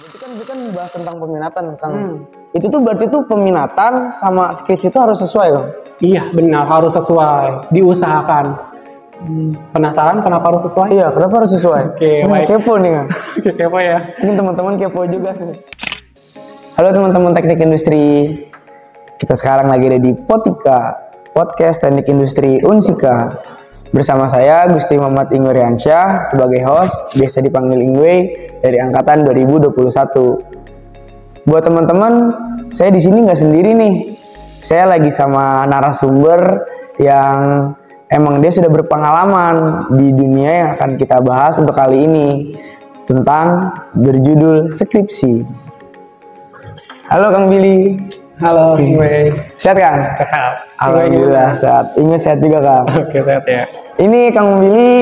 Itu kan bahas tentang peminatan Kang. Itu tuh berarti tuh peminatan sama skripsi itu harus sesuai Kang? Iya benar, harus sesuai, diusahakan. Penasaran kenapa harus sesuai? Iya, kenapa harus sesuai? Oke, baik. Kepo nih Kang. Kepo ya. Mungkin teman-teman kepo juga. Halo teman-teman teknik industri. Kita sekarang lagi ada di Potika, Podcast Teknik Industri Unsika. Bersama saya Gusti Muhammad Ingwariansyah sebagai host, biasa dipanggil Ingwe dari angkatan 2021. Buat teman-teman, saya di sini nggak sendiri nih. Saya lagi sama narasumber yang emang dia sudah berpengalaman di dunia yang akan kita bahas untuk kali ini, tentang berjudul skripsi. Halo Kang Billy. Halo Ingwe. Sehat Kang? Sehat. Alhamdulillah sehat. Ingwe sehat juga Kang. Oke, sehat ya. Ini Kang Billy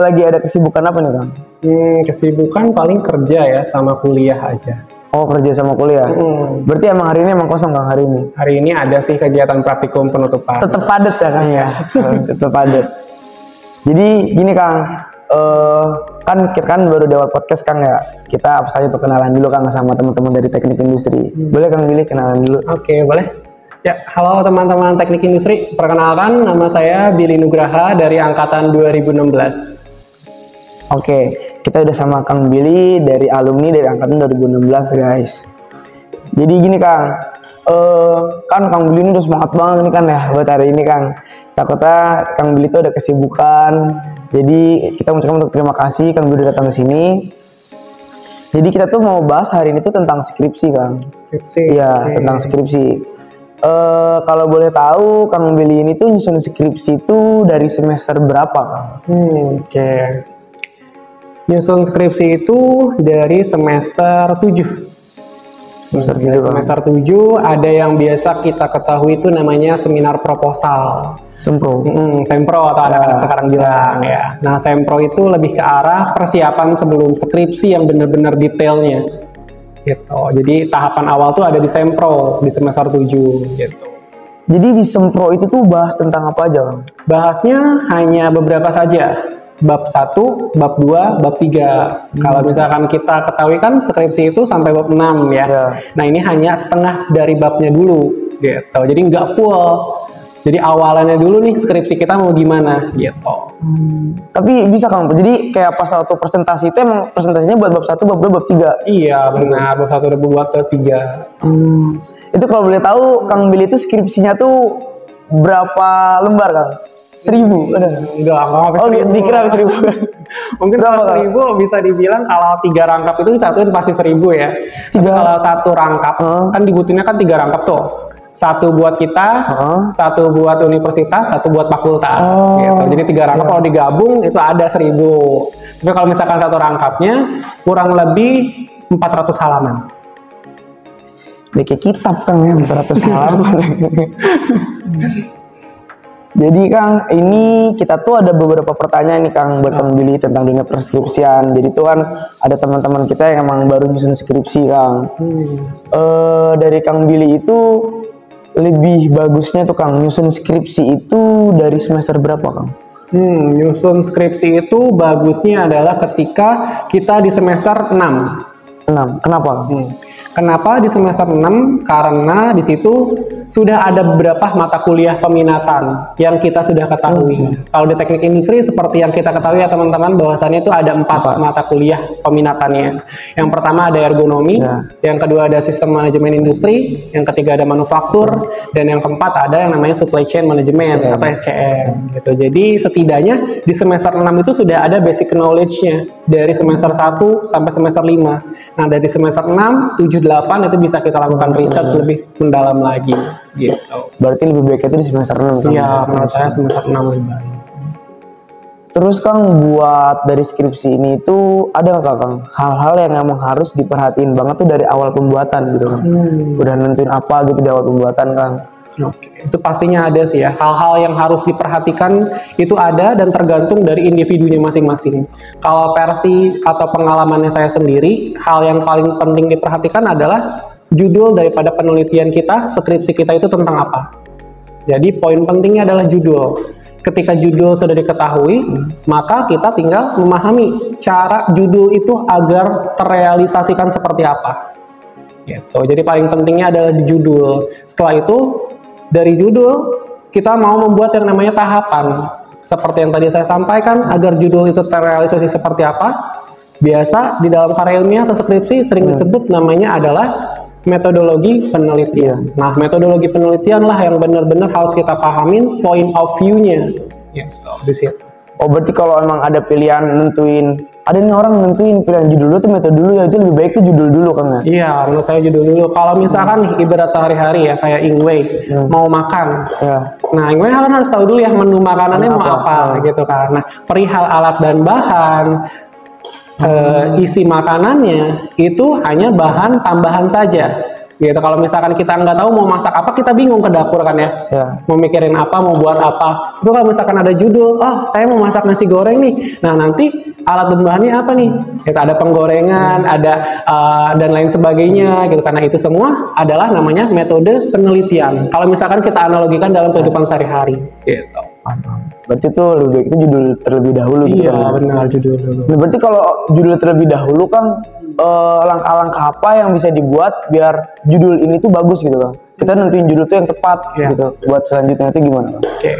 lagi ada kesibukan apa nih Kang? Kesibukan paling kerja ya sama kuliah aja. Oh, kerja sama kuliah. Berarti emang hari ini emang kosong Kang hari ini? Hari ini ada sih kegiatan praktikum penutupan. Tetap padat ya Kang ya? Tetap padat. Jadi gini Kang, kan kita kan baru di awal podcast Kang ya. Kita apa saja tuh kenalan dulu Kang sama teman-teman dari teknik industri. Boleh Kang Billy kenalan dulu? Oke, boleh. Ya, halo teman-teman teknik industri. Perkenalkan, nama saya Billy Nugraha dari angkatan 2016. Oke, kita udah sama Kang Billy dari alumni dari angkatan 2016 guys. Jadi gini Kang, kan Kang Billy ini udah semangat banget nih kan ya buat hari ini Kang. Takutnya Kang Billy tuh ada kesibukan, jadi kita mengucapkan untuk terima kasih Kang Billy datang ke sini. Jadi kita tuh mau bahas hari ini tuh tentang skripsi Kang. Skripsi. Iya, tentang skripsi. Kalau boleh tahu Kang Billy ini tuh nyusun skripsi itu dari semester berapa Kang? Oke. Nyusun skripsi itu dari semester 7. Semester 7 ada yang biasa kita ketahui itu namanya seminar proposal. Sempro. Sempro atau anak-anak sekarang bilang ya. Nah, sempro itu lebih ke arah persiapan sebelum skripsi yang benar-benar detailnya. Gitu. Jadi tahapan awal tuh ada di sempro di semester 7 gitu. Jadi di sempro itu tuh bahas tentang apa aja Kang? Bahasnya hanya beberapa saja. Bab 1, bab 2, bab 3. Kalau misalkan kita ketahui kan skripsi itu sampai bab 6 ya. Nah, ini hanya setengah dari babnya dulu gitu. Jadi nggak full. Jadi awalannya dulu nih skripsi kita mau gimana gitu. Tapi bisa Kang, jadi kayak pas waktu presentasi itu emang presentasinya buat bab 1, bab 2, bab 3. Iya, benar. Bab 1 dan bab 3. Itu kalau boleh tahu Kang Billy itu skripsinya tuh berapa lembar Kang? 1000 ada? Enggak Oh, dikira 1000. Mungkin kalau 1000 bisa dibilang kalau 3 rangkap itu disatuin pasti 1000 ya. Tapi kalau satu rangkap kan dibutuhnya kan 3 rangkap tuh. Satu buat kita, satu buat universitas, satu buat fakultas gitu. Jadi 3 rangkap kalau digabung itu ada 1000. Tapi kalau misalkan satu rangkapnya kurang lebih 400 halaman. Udah kayak kitab Kang ya, 400 halaman. Jadi Kang, ini kita tuh ada beberapa pertanyaan nih Kang buat Kang Billy tentang dunia perskripsian. Jadi tuh kan ada teman-teman kita yang emang baru nyusun skripsi Kang. Dari Kang Billy itu lebih bagusnya tuh Kang nyusun skripsi itu dari semester berapa Kang? Nyusun skripsi itu bagusnya adalah ketika kita di semester 6. Kenapa? Kenapa di semester 6? Karena di situ sudah ada beberapa mata kuliah peminatan yang kita sudah ketahui. Kalau di teknik industri seperti yang kita ketahui ya teman-teman, bahwasannya itu ada 4 mata kuliah peminatannya. Yang pertama ada ergonomi, yang kedua ada sistem manajemen industri, yang ketiga ada manufaktur, dan yang keempat ada yang namanya supply chain management atau SCM. Gitu. Jadi setidaknya di semester 6 itu sudah ada basic knowledge-nya dari semester 1 sampai semester 5. Nah, dari semester 6, 7, 8 itu bisa kita lakukan research lebih mendalam lagi gitu. Berarti lebih baik itu di semester 6 Kang? Iya, menurut saya semester 6 lebih baik. Terus Kang, buat dari skripsi ini itu ada nggak Kang hal-hal yang emang harus diperhatiin banget tuh dari awal pembuatan gitu Kang? Udah nentuin apa gitu di awal pembuatan Kang? Oke, itu pastinya ada sih ya. Hal-hal yang harus diperhatikan itu ada dan tergantung dari individunya masing-masing. Kalau versi atau pengalamannya saya sendiri, hal yang paling penting diperhatikan adalah judul daripada penelitian kita, skripsi kita itu tentang apa. Jadi poin pentingnya adalah judul. ketika judul sudah diketahui, maka kita tinggal memahami cara judul itu agar terrealisasikan seperti apa. Gitu. Jadi paling pentingnya adalah di judul. Setelah itu dari judul kita mau membuat yang namanya tahapan. Seperti yang tadi saya sampaikan, agar judul itu terrealisasi seperti apa. Biasa di dalam karya ilmiah atau skripsi sering disebut namanya adalah metodologi penelitian. Nah, metodologi penelitian lah yang benar-benar harus kita pahamin point of view-nya. Gitu, di situ. Oh, berarti kalau emang ada pilihan nentuin, ada nih orang nentuin pilihan judul dulu tuh metode dulu ya, itu lebih baik tuh judul dulu kan ya? Iya, menurut saya judul dulu. Kalau misalkan nih, ibarat sehari-hari ya, kayak Ingwei, mau makan. Ya. Nah, Ingwei kan harus tahu dulu ya menu makanannya mau apa, gitu kan. Nah, perihal alat dan bahan, isi makanannya itu hanya bahan tambahan saja. Gitu. Kalau misalkan kita nggak tahu mau masak apa, kita bingung ke dapur kan ya. Mau mikirin apa, mau buat apa. Itu kalau misalkan ada judul, oh saya mau masak nasi goreng nih. Nah nanti alat dan bahannya apa nih? Kita ada penggorengan, ada dan lain sebagainya. Gitu. Karena itu semua adalah namanya metode penelitian. Kalau misalkan kita analogikan dalam kehidupan sehari-hari. Gitu. Berarti itu lebih baik itu judul terlebih dahulu. Iya, gitu kan? benar judul dulu. Nah, berarti kalau judul terlebih dahulu kan langkah-langkah apa yang bisa dibuat biar judul ini tuh bagus gitu kan? Kita nentuin judul tuh yang tepat gitu. Buat selanjutnya itu gimana? Oke.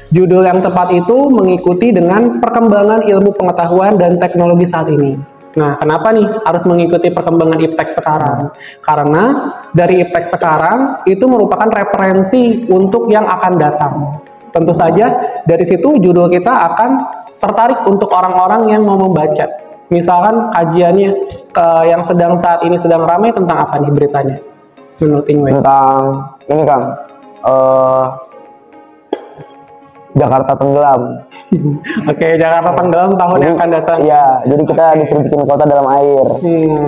Judul yang tepat itu mengikuti dengan perkembangan ilmu pengetahuan dan teknologi saat ini. Nah, kenapa nih harus mengikuti perkembangan iptek sekarang? Karena dari iptek sekarang itu merupakan referensi untuk yang akan datang. Tentu saja dari situ judul kita akan tertarik untuk orang-orang yang mau membaca. Misalkan kajiannya yang saat ini sedang ramai tentang apa nih beritanya? Menurut Ingwei? Tentang ini Kang, Jakarta tenggelam. Oke, Jakarta tenggelam tahun yang akan datang. Iya, jadi kita disuruh bikin kota dalam air.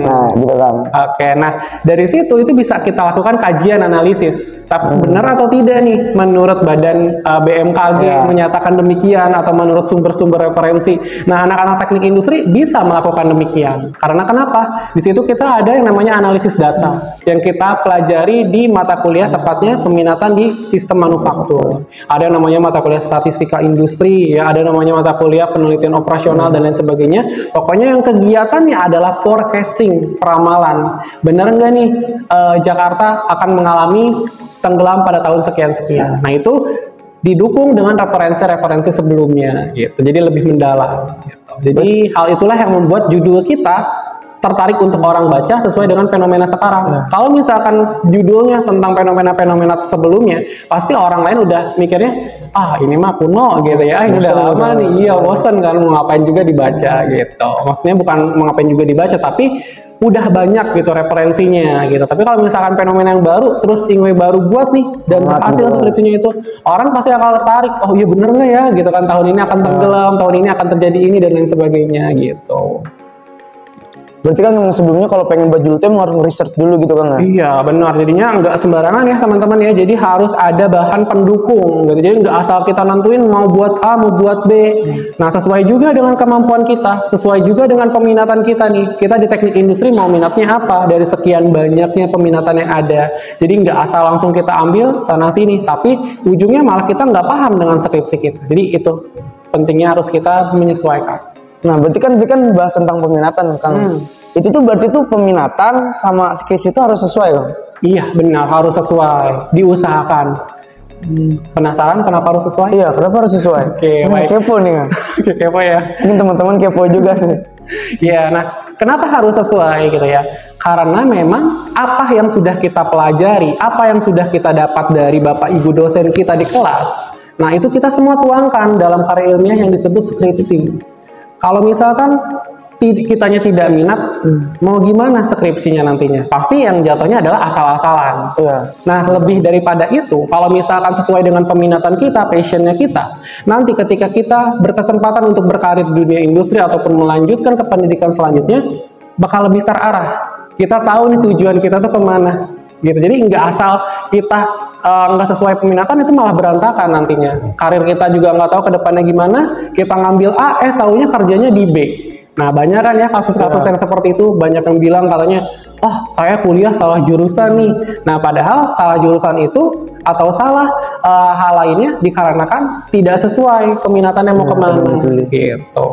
Nah, gitu kan. Oke, nah dari situ itu bisa kita lakukan kajian analisis. Tapi benar atau tidak nih menurut badan BMKG menyatakan demikian atau menurut sumber-sumber referensi. Nah, anak-anak teknik industri bisa melakukan demikian. Karena kenapa? Di situ kita ada yang namanya analisis data yang kita pelajari di mata kuliah, tepatnya peminatan di sistem manufaktur. Ada yang namanya mata kuliah statistika industri, ya ada namanya mata kuliah penelitian operasional dan lain sebagainya. Pokoknya yang kegiatannya adalah forecasting, peramalan. Benar nggak nih Jakarta akan mengalami tenggelam pada tahun sekian-sekian. Nah itu didukung dengan referensi-referensi sebelumnya, gitu. Jadi lebih mendalam. Gitu. Jadi hal itulah yang membuat judul kita tertarik untuk orang baca sesuai dengan fenomena sekarang. Kalau misalkan judulnya tentang fenomena-fenomena sebelumnya, pasti orang lain udah mikirnya, ah ini mah kuno gitu ya, ini udah lama nih, iya bosan kan, mau ngapain juga dibaca gitu. Maksudnya bukan mau ngapain juga dibaca, tapi udah banyak gitu referensinya gitu. Tapi kalau misalkan fenomena yang baru, terus Ingwei baru buat nih, dan berhasil skripsinya itu, orang pasti akan tertarik, oh iya bener nggak ya gitu kan, tahun ini akan tenggelam, tahun ini akan terjadi ini, dan lain sebagainya gitu. Berarti kan yang sebelumnya kalau pengen buat judul tuh harus research dulu gitu kan? Iya benar, jadinya nggak sembarangan ya teman-teman ya. Jadi harus ada bahan pendukung gitu. Jadi nggak asal kita nentuin mau buat A mau buat B. Nah sesuai juga dengan kemampuan kita, sesuai juga dengan peminatan kita nih. Kita di teknik industri mau minatnya apa dari sekian banyaknya peminatan yang ada. Jadi nggak asal langsung kita ambil sana sini, tapi ujungnya malah kita nggak paham dengan skripsi kita. Jadi itu pentingnya harus kita menyesuaikan. Nah, berarti kan bahas tentang peminatan, Kang. Itu tuh berarti tuh peminatan sama skripsi itu harus sesuai, Kang? Iya, benar, harus sesuai. Diusahakan. Penasaran kenapa harus sesuai? Iya, kenapa harus sesuai? Oke, baik. Kepo nih, Kang. Kepo ya. Ini teman-teman kepo juga nih. Iya, nah, kenapa harus sesuai gitu ya? Karena memang apa yang sudah kita pelajari, apa yang sudah kita dapat dari Bapak Ibu dosen kita di kelas, nah itu kita semua tuangkan dalam karya ilmiah yang disebut skripsi. Kalau misalkan kitanya tidak minat, mau gimana skripsinya nantinya? Pasti yang jatuhnya adalah asal-asalan. Nah, lebih daripada itu, kalau misalkan sesuai dengan peminatan kita, passionnya kita, nanti ketika kita berkesempatan untuk berkarir di dunia industri ataupun melanjutkan ke pendidikan selanjutnya, bakal lebih terarah. Kita tahu nih tujuan kita tuh kemana. Gitu. Jadi nggak asal kita nggak sesuai peminatan, itu malah berantakan nantinya. Karir kita juga nggak tahu ke depannya gimana. Kita ngambil A, taunya kerjanya di B. Nah banyak kan ya kasus-kasus yang seperti itu. Banyak yang bilang katanya, oh saya kuliah salah jurusan nih. Nah padahal salah jurusan itu atau salah hal lainnya dikarenakan tidak sesuai peminatannya mau kemana gitu.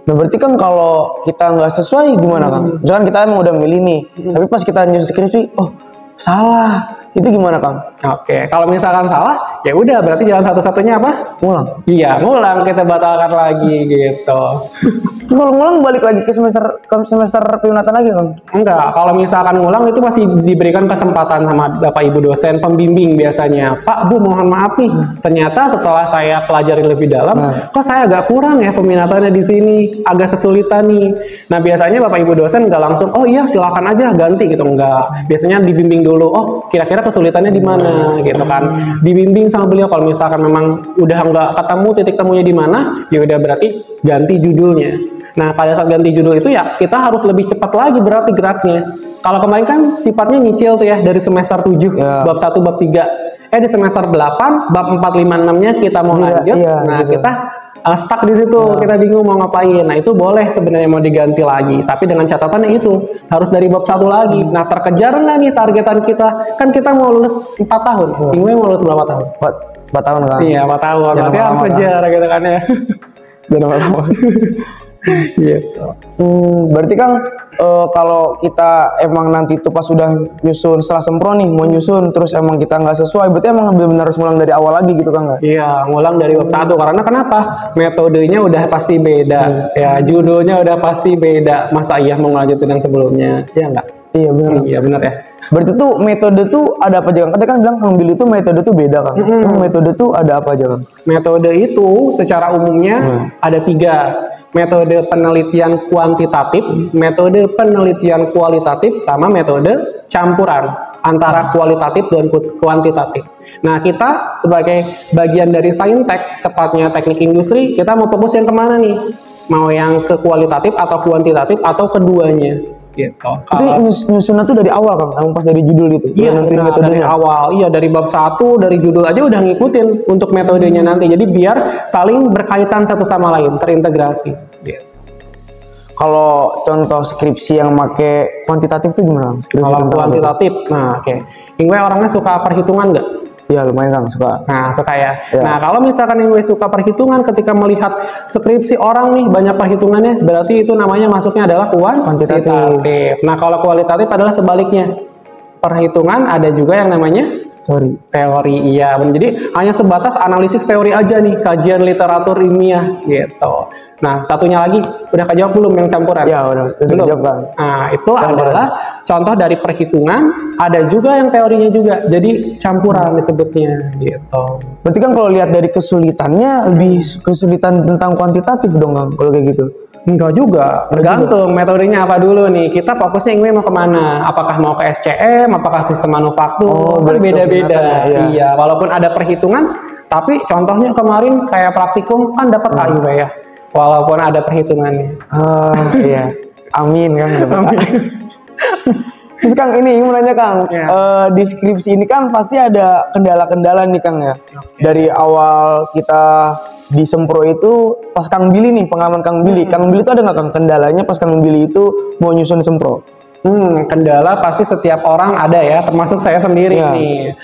Nah berarti kan kalau kita nggak sesuai gimana Kang? Misalkan kita emang udah milih nih, tapi pas kita nyusun skripsi, oh salah, itu gimana Kang? Oke, kalau misalkan salah, ya udah berarti jalan satu-satunya apa? Ngulang. Iya, ngulang, kita batalkan lagi gitu. Kalau ngulang balik lagi ke semester peminatan lagi Kang? Enggak, kalau misalkan ngulang itu masih diberikan kesempatan sama Bapak Ibu dosen pembimbing biasanya. Pak, Bu, mohon maaf nih, ternyata setelah saya pelajari lebih dalam, kok saya agak kurang ya peminatannya di sini, agak kesulitan nih. Nah, biasanya Bapak Ibu dosen nggak langsung, oh iya silakan aja ganti gitu, enggak. Biasanya dibimbing dulu, oh kira-kira kesulitannya di mana gitu kan. Dibimbing sama beliau kalau misalkan memang udah nggak ketemu titik temunya di mana, ya udah berarti ganti judulnya. Nah, pada saat ganti judul itu ya kita harus lebih cepat lagi berarti geraknya. Kalau kemarin kan sifatnya nyicil tuh ya dari semester 7, bab 1, bab 3. Di semester 8, bab 4, 5, 6-nya kita mau lanjut. Nah, kita stuck di situ, kita bingung mau ngapain. Nah, itu boleh sebenarnya mau diganti lagi, tapi dengan catatannya itu harus dari bab 1 lagi. Nah, terkejar nggak nih targetan kita? Kan kita mau lulus 4 tahun. Ingwe mau lulus berapa tahun? 4 tahun Kang? Iya, 4 tahun. Berarti harus kejar gitu kan ya. Jangan lama-lama. Gitu. Berarti Kang, kalau kita emang nanti itu pas sudah nyusun setelah sempro nih mau nyusun terus emang kita nggak sesuai, berarti emang benar-benar harus ngulang dari awal lagi gitu Kang? Iya, ngulang dari bab 1 karena kenapa? Metodenya udah pasti beda, ya judulnya udah pasti beda. Masa iya mau ngelanjutin yang sebelumnya? Ya enggak? Iya benar. Iya benar ya. Berarti tuh metode tuh ada apa aja Kang? Tadi kan bilang Kang Billy itu metode tuh beda Kang. Metode tuh ada apa aja Kang? Metode itu secara umumnya ada 3. Metode penelitian kuantitatif, metode penelitian kualitatif, sama metode campuran antara kualitatif dan kuantitatif. Nah, kita sebagai bagian dari Saintek, tepatnya teknik industri, kita mau fokus yang kemana nih? Mau yang ke kualitatif atau kuantitatif atau keduanya? Gitu. Itu nyusunnya tuh dari awal Kang, emang pas dari judul gitu. Iya, dari awal. Iya, dari bab 1, dari judul aja udah ngikutin untuk metodenya nanti. Jadi biar saling berkaitan satu sama lain, terintegrasi. Gitu. Kalau contoh skripsi yang make kuantitatif tuh gimana? Kalau kuantitatif, nah oke. Ingwe orangnya suka perhitungan nggak? Iya lumayan Kang, suka. Nah suka ya. Nah kalau misalkan Ingwe suka perhitungan, ketika melihat skripsi orang nih banyak perhitungannya, berarti itu namanya masuknya adalah kuantitatif. Nah kalau kualitatif adalah sebaliknya. Perhitungan ada juga yang namanya teori, iya. Jadi hanya sebatas analisis teori aja nih, kajian literatur ilmiah gitu. Nah, satunya lagi udah kejawab belum yang campuran? Ya, udah kejawab Kang. Nah, itu adalah contoh dari perhitungan, ada juga yang teorinya juga. Jadi campuran disebutnya gitu. Berarti kan kalau lihat dari kesulitannya lebih kesulitan tentang kuantitatif dong Kang, kalau kayak gitu. Enggak juga, tergantung metodenya apa dulu nih. Kita fokusnya ingin mau kemana? Apakah mau ke SCM, apakah sistem manufaktur? Kan beda-beda. Iya, walaupun ada perhitungan, tapi contohnya kemarin kayak praktikum kan dapat AIW ya, walaupun ada perhitungannya. Iya, amin Kang. Amin. Terus Kang ini mau nanya Kang, di skripsi ini kan pasti ada kendala-kendala nih Kang ya. Dari awal kita di sempro itu pas Kang Billy nih, pengalaman Kang Billy. Kang Billy itu ada nggak Kang kendalanya pas Kang Billy itu mau nyusun sempro? Kendala pasti setiap orang ada ya, termasuk saya sendiri nih.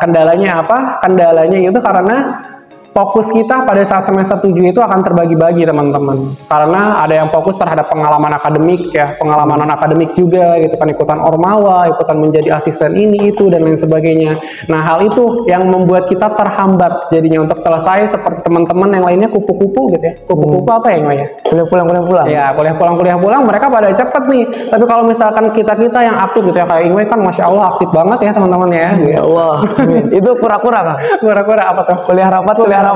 Kendalanya apa? Kendalanya itu karena fokus kita pada saat semester 7 itu akan terbagi-bagi teman-teman. Karena ada yang fokus terhadap pengalaman akademik ya, pengalaman non-akademik juga gitu kan, ikutan ormawa, ikutan menjadi asisten ini itu dan lain sebagainya. Nah, hal itu yang membuat kita terhambat jadinya untuk selesai seperti teman-teman yang lainnya kupu-kupu gitu ya. Kupu-kupu apa ya namanya? Kuliah pulang. Ya, kuliah pulang mereka pada cepet nih. Tapi kalau misalkan kita yang aktif gitu ya, kayak Ingwe kan Masya Allah aktif banget ya teman-teman ya. Ya Allah. Itu kura-kura Kang? Kura-kura apa tuh? Kuliah rapat.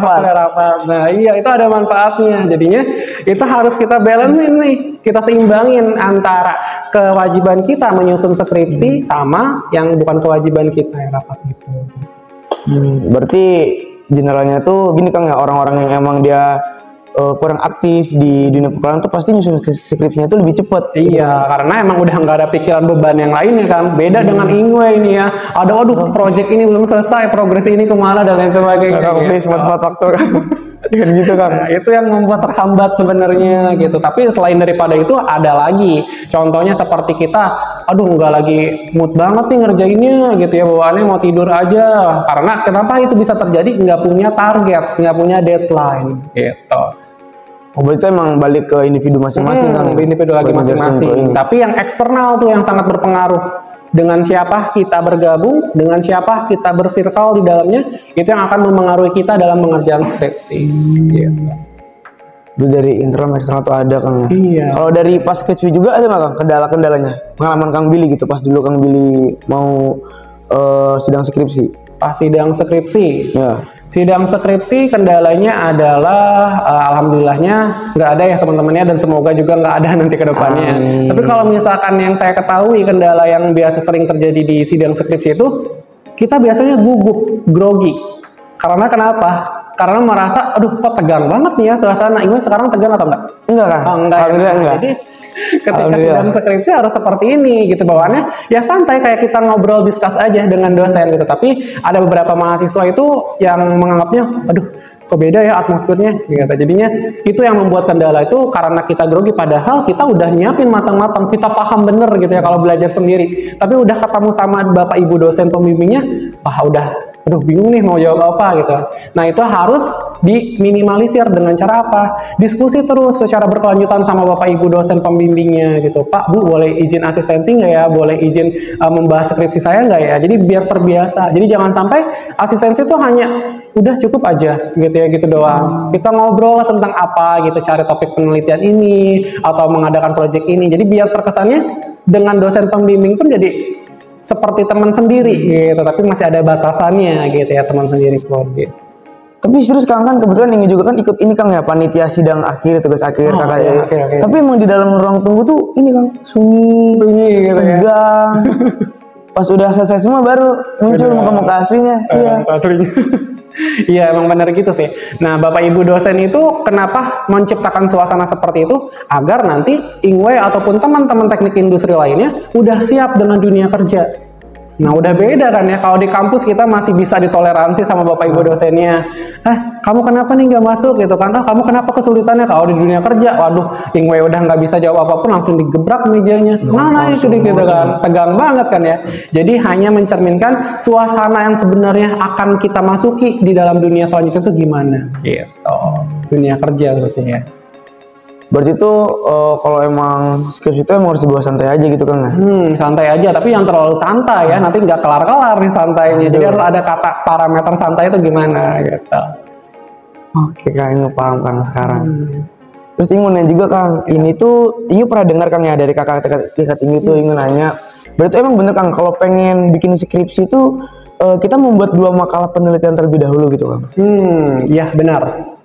Nah iya itu ada manfaatnya. Jadinya itu harus kita balancein nih, kita seimbangin antara kewajiban kita menyusun skripsi sama yang bukan kewajiban kita yang rapat gitu. Berarti generalnya tuh gini Kang ya, orang-orang yang emang dia kurang aktif di dunia pekerjaan tuh pasti nyusun skripsinya tuh lebih cepet. Iya, karena emang udah nggak ada pikiran beban yang lainnya kan. Beda dengan Ingwe ini ya. Ada waduh project ini belum selesai, progres ini kemana dan lain sebagainya. Please, waktu kan. Kan gitu kan. Nah, itu yang membuat terhambat sebenarnya gitu. Tapi selain daripada itu ada lagi. Contohnya seperti kita, aduh nggak lagi mood banget nih ngerjainnya gitu ya, bawaannya mau tidur aja. Karena kenapa itu bisa terjadi? Nggak punya target, nggak punya deadline gitu. Oh, berarti emang balik ke individu masing-masing kan? Individu lagi masing-masing. Tapi yang eksternal tuh yang sangat berpengaruh. Dengan siapa kita bergabung, dengan siapa kita bersirkel di dalamnya, itu yang akan mempengaruhi kita dalam pengerjaan skripsi. Gitu. Itu dari internal eksternal tuh ada Kang ya? Iya. Kalau dari pas skripsi juga ada nggak Kang kendala-kendalanya? Pengalaman Kang Billy gitu pas dulu Kang Billy mau sidang skripsi? Pas sidang skripsi. Ya. Sidang skripsi kendalanya adalah alhamdulillahnya nggak ada ya teman-temannya, dan semoga juga nggak ada nanti ke depannya. Tapi kalau misalkan yang saya ketahui kendala yang biasa sering terjadi di sidang skripsi itu, kita biasanya gugup, grogi. Karena kenapa? Karena merasa, aduh kok tegang banget nih ya suasana. Ini sekarang tegang atau enggak? Enggak kan? Enggak. Alhamdulillah enggak. Jadi ketika sidang skripsi harus seperti ini gitu, bawaannya ya santai kayak kita ngobrol discuss aja dengan dosen gitu. Tapi ada beberapa mahasiswa itu yang menganggapnya, aduh kok beda ya atmosfernya gitu. Jadinya itu yang membuat kendala itu karena kita grogi, padahal kita udah nyiapin matang-matang, kita paham bener gitu ya kalau belajar sendiri. Tapi udah ketemu sama bapak ibu dosen pembimbingnya, wah udah aduh bingung nih mau jawab apa gitu. Nah itu harus diminimalisir dengan cara apa? Diskusi terus secara berkelanjutan sama bapak ibu dosen pembimbingnya gitu. Pak, Bu, boleh izin asistensi nggak ya? Boleh izin membahas skripsi saya nggak ya? Jadi biar terbiasa. Jadi jangan sampai asistensi itu hanya udah cukup aja gitu ya, gitu doang. Kita ngobrol tentang apa gitu, cari topik penelitian ini atau mengadakan proyek ini. Jadi biar terkesannya dengan dosen pembimbing pun jadi seperti teman sendiri gitu, tapi masih ada batasannya gitu ya, teman sendiri pun gitu. Tapi serius Kang, kan kebetulan ini juga kan ikut ini Kang ya, panitia sidang akhir, tugas akhir kakak ya. Okay. Tapi emang di dalam ruang tunggu tuh ini Kang sunyi gitu ya. tegang. Pas udah selesai semua baru muncul muka-muka aslinya. Iya. Aslinya. Iya emang benar gitu sih. Nah bapak ibu dosen itu kenapa menciptakan suasana seperti itu? Agar nanti Ingwe ataupun teman-teman teknik industri lainnya udah siap dengan dunia kerja. Nah udah beda kan ya, kalau di kampus kita masih bisa ditoleransi sama bapak ibu dosennya. Kamu kenapa nih nggak masuk gitu kan? Kamu kenapa kesulitannya? Kalau di dunia kerja, waduh, Ingwe udah nggak bisa jawab apapun langsung digebrak mejanya. Nah itu gitu kan, tegang banget kan ya. Jadi hanya mencerminkan suasana yang sebenarnya akan kita masuki di dalam dunia selanjutnya itu gimana? Gitu, dunia kerja khususnya. Berarti itu kalau emang skripsi itu emang harus dibawa santai aja gitu Kang? Santai aja, tapi yang terlalu santai ya, nanti nggak kelar-kelar nih santainya. Jadi harus ada kata parameter santai itu gimana gitu. Oke Kang, ini paham Kang sekarang. Terus ingin nanya juga Kang, ini tuh Inge pernah dengar Kang ya dari kakak tingkat tinggi tuh ingin nanya. Berarti emang bener Kang kalau pengen bikin skripsi itu kita membuat 2 makalah penelitian terlebih dahulu gitu Kang? Iya benar.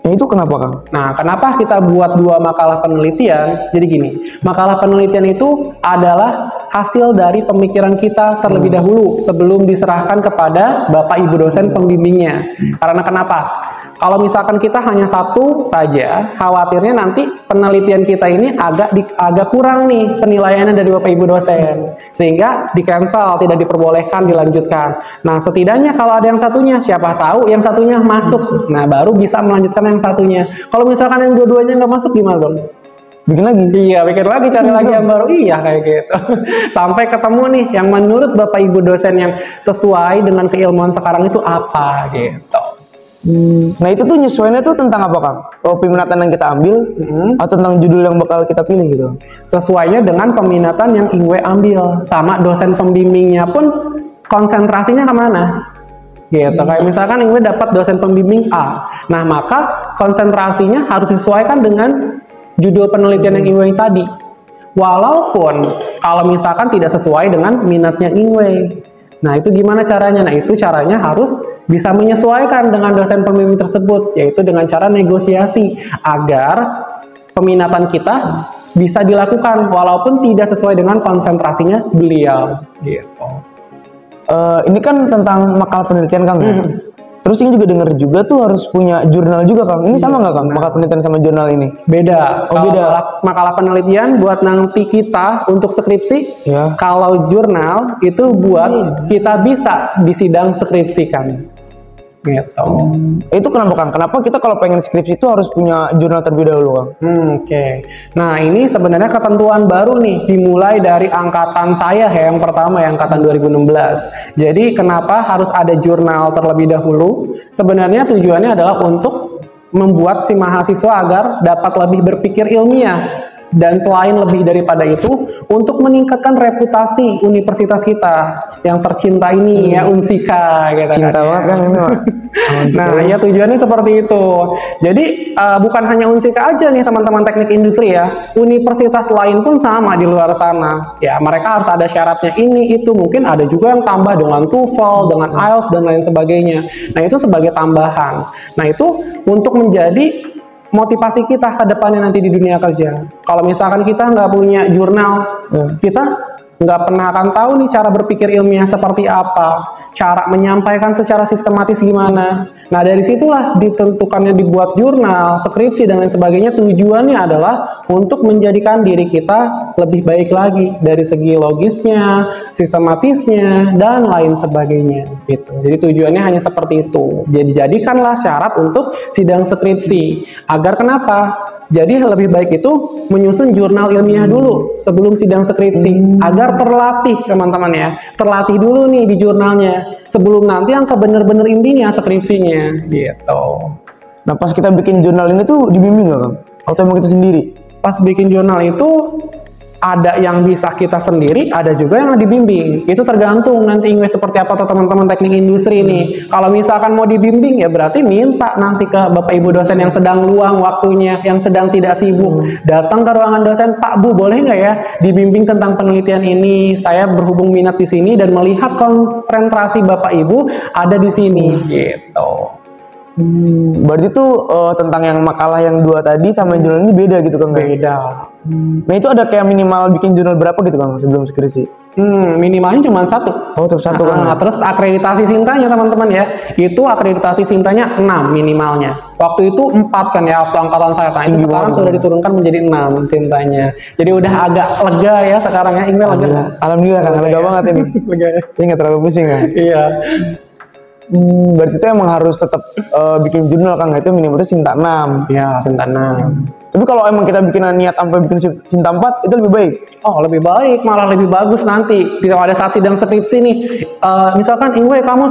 Itu kenapa Kang? Nah, kenapa kita buat 2 makalah penelitian? Jadi gini, makalah penelitian itu adalah hasil dari pemikiran kita terlebih dahulu sebelum diserahkan kepada Bapak Ibu dosen pembimbingnya. Karena kenapa? Kalau misalkan kita hanya satu saja, khawatirnya nanti penelitian kita ini agak kurang nih penilaiannya dari Bapak Ibu dosen, sehingga di-cancel, tidak diperbolehkan dilanjutkan. Nah, setidaknya kalau ada yang satunya, siapa tahu yang satunya masuk. Nah, baru bisa melanjutkan yang satunya. Kalau misalkan yang dua-duanya nggak masuk, gimana dong? Bikin lagi? Iya, bikin lagi, cari lagi yang baru. Iya, kayak gitu. Sampai ketemu nih yang menurut Bapak Ibu dosen yang sesuai dengan keilmuan sekarang itu apa gitu. Nah itu tuh nyesuainya tuh tentang apa Kang? Peminatan yang kita ambil atau tentang judul yang bakal kita pilih gitu? Sesuainya dengan peminatan yang Ingwe ambil, sama dosen pembimbingnya pun konsentrasinya kemana? Gitu. Kayak misalkan Ingwe dapat dosen pembimbing A, nah maka konsentrasinya harus disesuaikan dengan judul penelitian yang Ingwe tadi. Walaupun kalau misalkan tidak sesuai dengan minatnya Ingwe. Nah itu gimana caranya? Nah itu caranya harus bisa menyesuaikan dengan dosen pembimbing tersebut, yaitu dengan cara negosiasi agar peminatan kita bisa dilakukan walaupun tidak sesuai dengan konsentrasinya beliau. Gitu. Ini kan tentang makalah penelitian Kang. Terus ini juga denger juga tuh harus punya jurnal juga Kang. Ini sama nggak Kang? Makalah penelitian sama jurnal ini? Beda. Oh beda. Makalah penelitian buat nanti kita untuk skripsi. Ya. Kalau jurnal itu buat kita bisa disidang skripsikan. gitu. Itu kenapa Kang? Kenapa kita kalau pengen skripsi itu harus punya jurnal terlebih dahulu Kang? Oke. Nah, ini sebenarnya ketentuan baru nih, dimulai dari angkatan saya ya, yang pertama ya, angkatan 2016. Jadi kenapa harus ada jurnal terlebih dahulu? Sebenarnya tujuannya adalah untuk membuat si mahasiswa agar dapat lebih berpikir ilmiah. Dan selain lebih daripada itu, untuk meningkatkan reputasi universitas kita yang tercinta ini ya, Unsika gitu. Cinta banget kan ini Pak. Nah, ya tujuannya seperti itu. Jadi bukan hanya Unsika aja nih teman-teman teknik industri ya, universitas lain pun sama di luar sana. Ya, mereka harus ada syaratnya ini itu, mungkin ada juga yang tambah dengan TOEFL, dengan IELTS dan lain sebagainya. Nah, itu sebagai tambahan. Nah, itu untuk menjadi motivasi kita ke depannya nanti di dunia kerja. Kalau misalkan kita nggak punya jurnal, kita nggak pernah akan tahu nih cara berpikir ilmiah seperti apa, cara menyampaikan secara sistematis gimana. Nah, dari situlah ditentukannya dibuat jurnal, skripsi dan lain sebagainya. Tujuannya adalah untuk menjadikan diri kita lebih baik lagi dari segi logisnya, sistematisnya dan lain sebagainya gitu. Jadi tujuannya hanya seperti itu. Jadi jadikanlah syarat untuk sidang skripsi. Agar kenapa? Jadi lebih baik itu menyusun jurnal ilmiah dulu sebelum sidang skripsi agar terlatih teman-teman ya, terlatih dulu nih di jurnalnya sebelum nanti yang bener-bener intinya skripsinya gitu. Nah pas kita bikin jurnal ini tuh dibimbing nggak Kang? Atau emang kita sendiri? Pas bikin jurnal itu ada yang bisa kita sendiri, ada juga yang dibimbing. Itu tergantung nanti Ingwe seperti apa atau teman-teman teknik industri nih. Kalau misalkan mau dibimbing ya berarti minta nanti ke Bapak Ibu dosen yang sedang luang waktunya, yang sedang tidak sibuk. Datang ke ruangan dosen, Pak Bu boleh nggak ya dibimbing tentang penelitian ini? Saya berhubung minat di sini dan melihat konsentrasi Bapak Ibu ada di sini gitu. Berarti tuh tentang yang makalah yang 2 tadi sama jurnal ini beda gitu Kang? Beda. Nah itu ada kayak minimal bikin jurnal berapa gitu Kang sebelum skripsi? Minimalnya cuma 1. Oh tetap 1 Kang. Terus akreditasi Sintanya teman-teman ya, itu akreditasi Sintanya 6 minimalnya. Waktu itu 4 kan ya, waktu angkatan saya. Nah itu sekarang sudah diturunkan menjadi 6 Sintanya. Jadi udah agak lega ya sekarang ya, Ingwe lega. Alhamdulillah Kang, lega banget ini. Lega ya. Ini nggak terlalu pusing Kang. Iya. Berarti itu emang harus tetap bikin jurnal Kang, itu minimal itu Sinta 6. Ya, Sinta 6. Tapi kalau emang kita bikin niat sampai bikin Sinta 4 itu lebih baik. Oh, lebih baik, malah lebih bagus nanti. Pada saat sidang skripsi nih, misalkan Ingwe kamu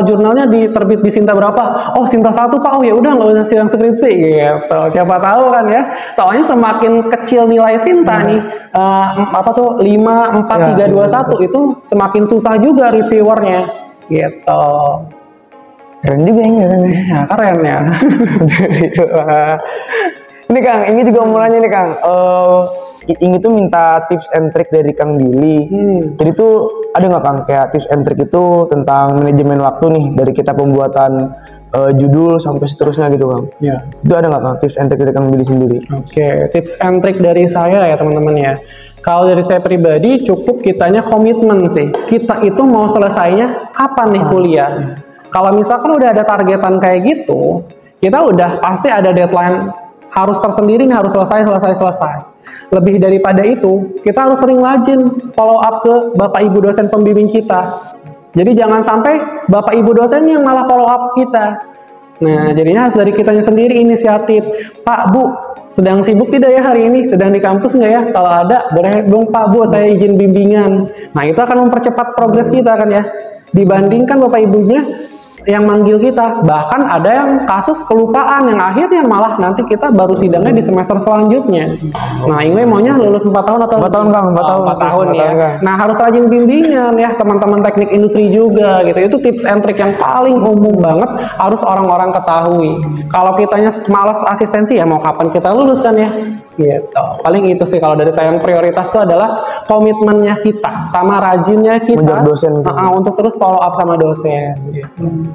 jurnalnya diterbit di Sinta berapa? Oh, Sinta 1 Pak. Oh ya udah nggak usah sidang skripsi gitu. Siapa tahu kan ya. Soalnya semakin kecil nilai Sinta nih, 5, 4, 3, 2, 1 itu semakin susah juga reviewernya gitu. Keren juga ini kan? Ya, keren ya. Ini Kang, ini juga mau nanya nih Kang. Ini tuh minta tips and trick dari Kang Billy. Jadi tuh ada nggak Kang kayak tips and trick itu tentang manajemen waktu nih dari kita pembuatan judul sampai seterusnya gitu Kang? Ya. Itu ada nggak Kang tips and trick dari Kang Billy sendiri? Oke, tips and trick dari saya ya teman-teman ya. Kalau dari saya pribadi cukup kitanya komitmen sih. Kita itu mau selesainya kapan nih kuliah? Kalau misalkan udah ada targetan kayak gitu, kita udah pasti ada deadline harus tersendiri nih, harus selesai. Lebih daripada itu, kita harus sering rajin follow up ke Bapak Ibu dosen pembimbing kita. Jadi jangan sampai Bapak Ibu dosen yang malah follow up kita. Nah, jadinya harus dari kitanya sendiri inisiatif. Pak, Bu, sedang sibuk tidak ya hari ini? Sedang di kampus nggak ya? Kalau ada, boleh dong Pak, Bu, saya izin bimbingan. Nah, itu akan mempercepat progres kita kan ya. Dibandingkan Bapak Ibunya yang manggil kita, bahkan ada yang kasus kelupaan yang akhirnya malah nanti kita baru sidangnya di semester selanjutnya. Nah, Ingwe maunya lulus 4 tahun atau 4 tahun Kang, 4 tahun. 4 tahun ya. Nah, harus rajin bimbingan ya teman-teman teknik industri juga gitu. Itu tips and trick yang paling umum banget harus orang-orang ketahui. Kalau kitanya malas asistensi ya mau kapan kita lulus kan ya. Gitu. Paling itu sih kalau dari saya yang prioritas itu adalah komitmennya kita sama rajinnya kita menjadi dosen untuk terus follow up sama dosen gitu.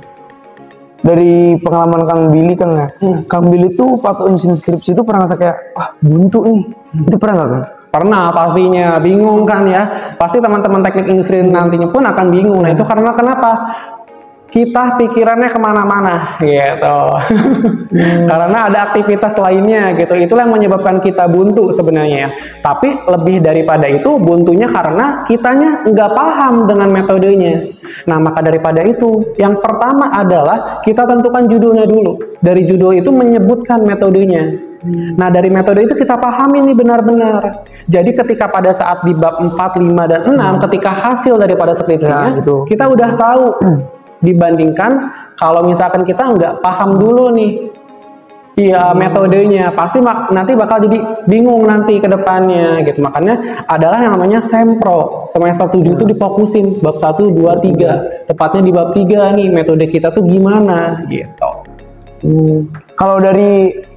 Dari pengalaman Kang Billy Kang ya, Kang Billy tuh waktu nyusun skripsi itu pernah ngerasa kayak buntu nih, itu pernah nggak Kang? Pernah pastinya, bingung kan ya, pasti teman-teman teknik industri nantinya pun akan bingung. Nah itu karena kenapa? kita pikirannya kemana-mana gitu. Karena ada aktivitas lainnya gitu. Itulah yang menyebabkan kita buntu sebenarnya. Tapi lebih daripada itu, buntunya karena kitanya nggak paham dengan metodenya. Nah, maka daripada itu, yang pertama adalah kita tentukan judulnya dulu. Dari judul itu menyebutkan metodenya. Nah, dari metode itu kita pahami nih benar-benar. Jadi ketika pada saat di bab 4, 5, dan 6, ketika hasil daripada skripsinya, kita udah tahu. Dibandingkan kalau misalkan kita nggak paham dulu nih metodenya, pasti nanti bakal jadi bingung nanti ke depannya gitu. Makanya adalah yang namanya sempro. Semester 7 itu difokusin bab 1, 2, 3. Tepatnya di bab 3 nih, metode kita tuh gimana gitu. Kalau dari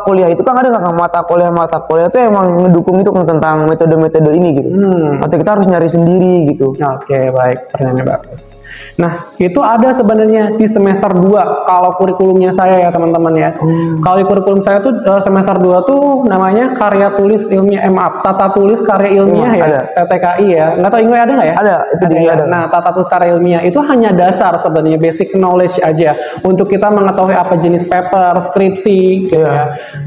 kuliah itu kan ada nggak mata kuliah itu emang ngedukung itu kan tentang metode-metode ini gitu, atau kita harus nyari sendiri gitu? Oke, baik, pertanyaannya bagus. Nah, itu ada sebenarnya di semester 2 kalau kurikulumnya saya ya teman-teman ya. Kalau di kurikulum saya tuh semester 2 tuh namanya karya tulis ilmiah, tata tulis karya ilmiah ya, ada. TTKI ya. Nggak tahu Ingwe ada nggak ya? Ada, itu ada. Nah, tata tulis karya ilmiah itu hanya dasar sebenarnya, basic knowledge aja untuk kita mengetahui apa jenis paper, skripsi gitu ya.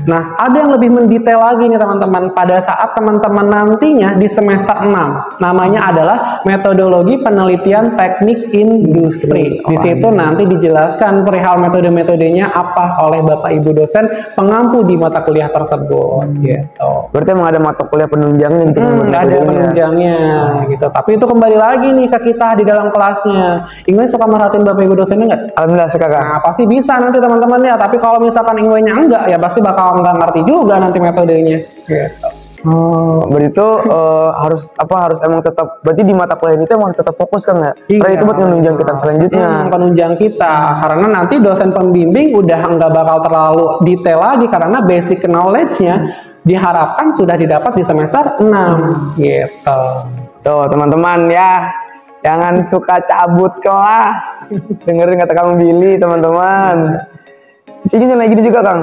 Nah, ada yang lebih mendetail lagi nih teman-teman pada saat teman-teman nantinya di semester 6. Namanya adalah metodologi penelitian teknik industri. Di situ nanti dijelaskan perihal metode-metodenya apa oleh Bapak Ibu dosen pengampu di mata kuliah tersebut gitu. Berarti emang ada mata kuliah penunjangnya gitu? Ada penunjangnya gitu. Tapi itu kembali lagi nih ke kita di dalam kelasnya. Ingwe suka merhatiin Bapak Ibu dosennya nggak? Alhamdulillah suka, Kak. Nah, pasti bisa nanti teman-teman ya. Tapi kalau misalkan Ingwe-nya enggak, ya pasti bakal nggak ngerti juga nanti metodenya. Gitu. Berarti itu harus emang tetap, berarti di mata kuliah itu emang harus tetap fokus kan nggak? Iya. Karena itu buat menunjang kita selanjutnya. Penunjang kita, karena nanti dosen pembimbing udah nggak bakal terlalu detail lagi karena basic knowledge-nya diharapkan sudah didapat di semester 6 gitu. Tuh teman-teman ya, jangan suka cabut kelas. Dengerin kata Kang Billy teman-teman. Ini lagi gini juga Kang.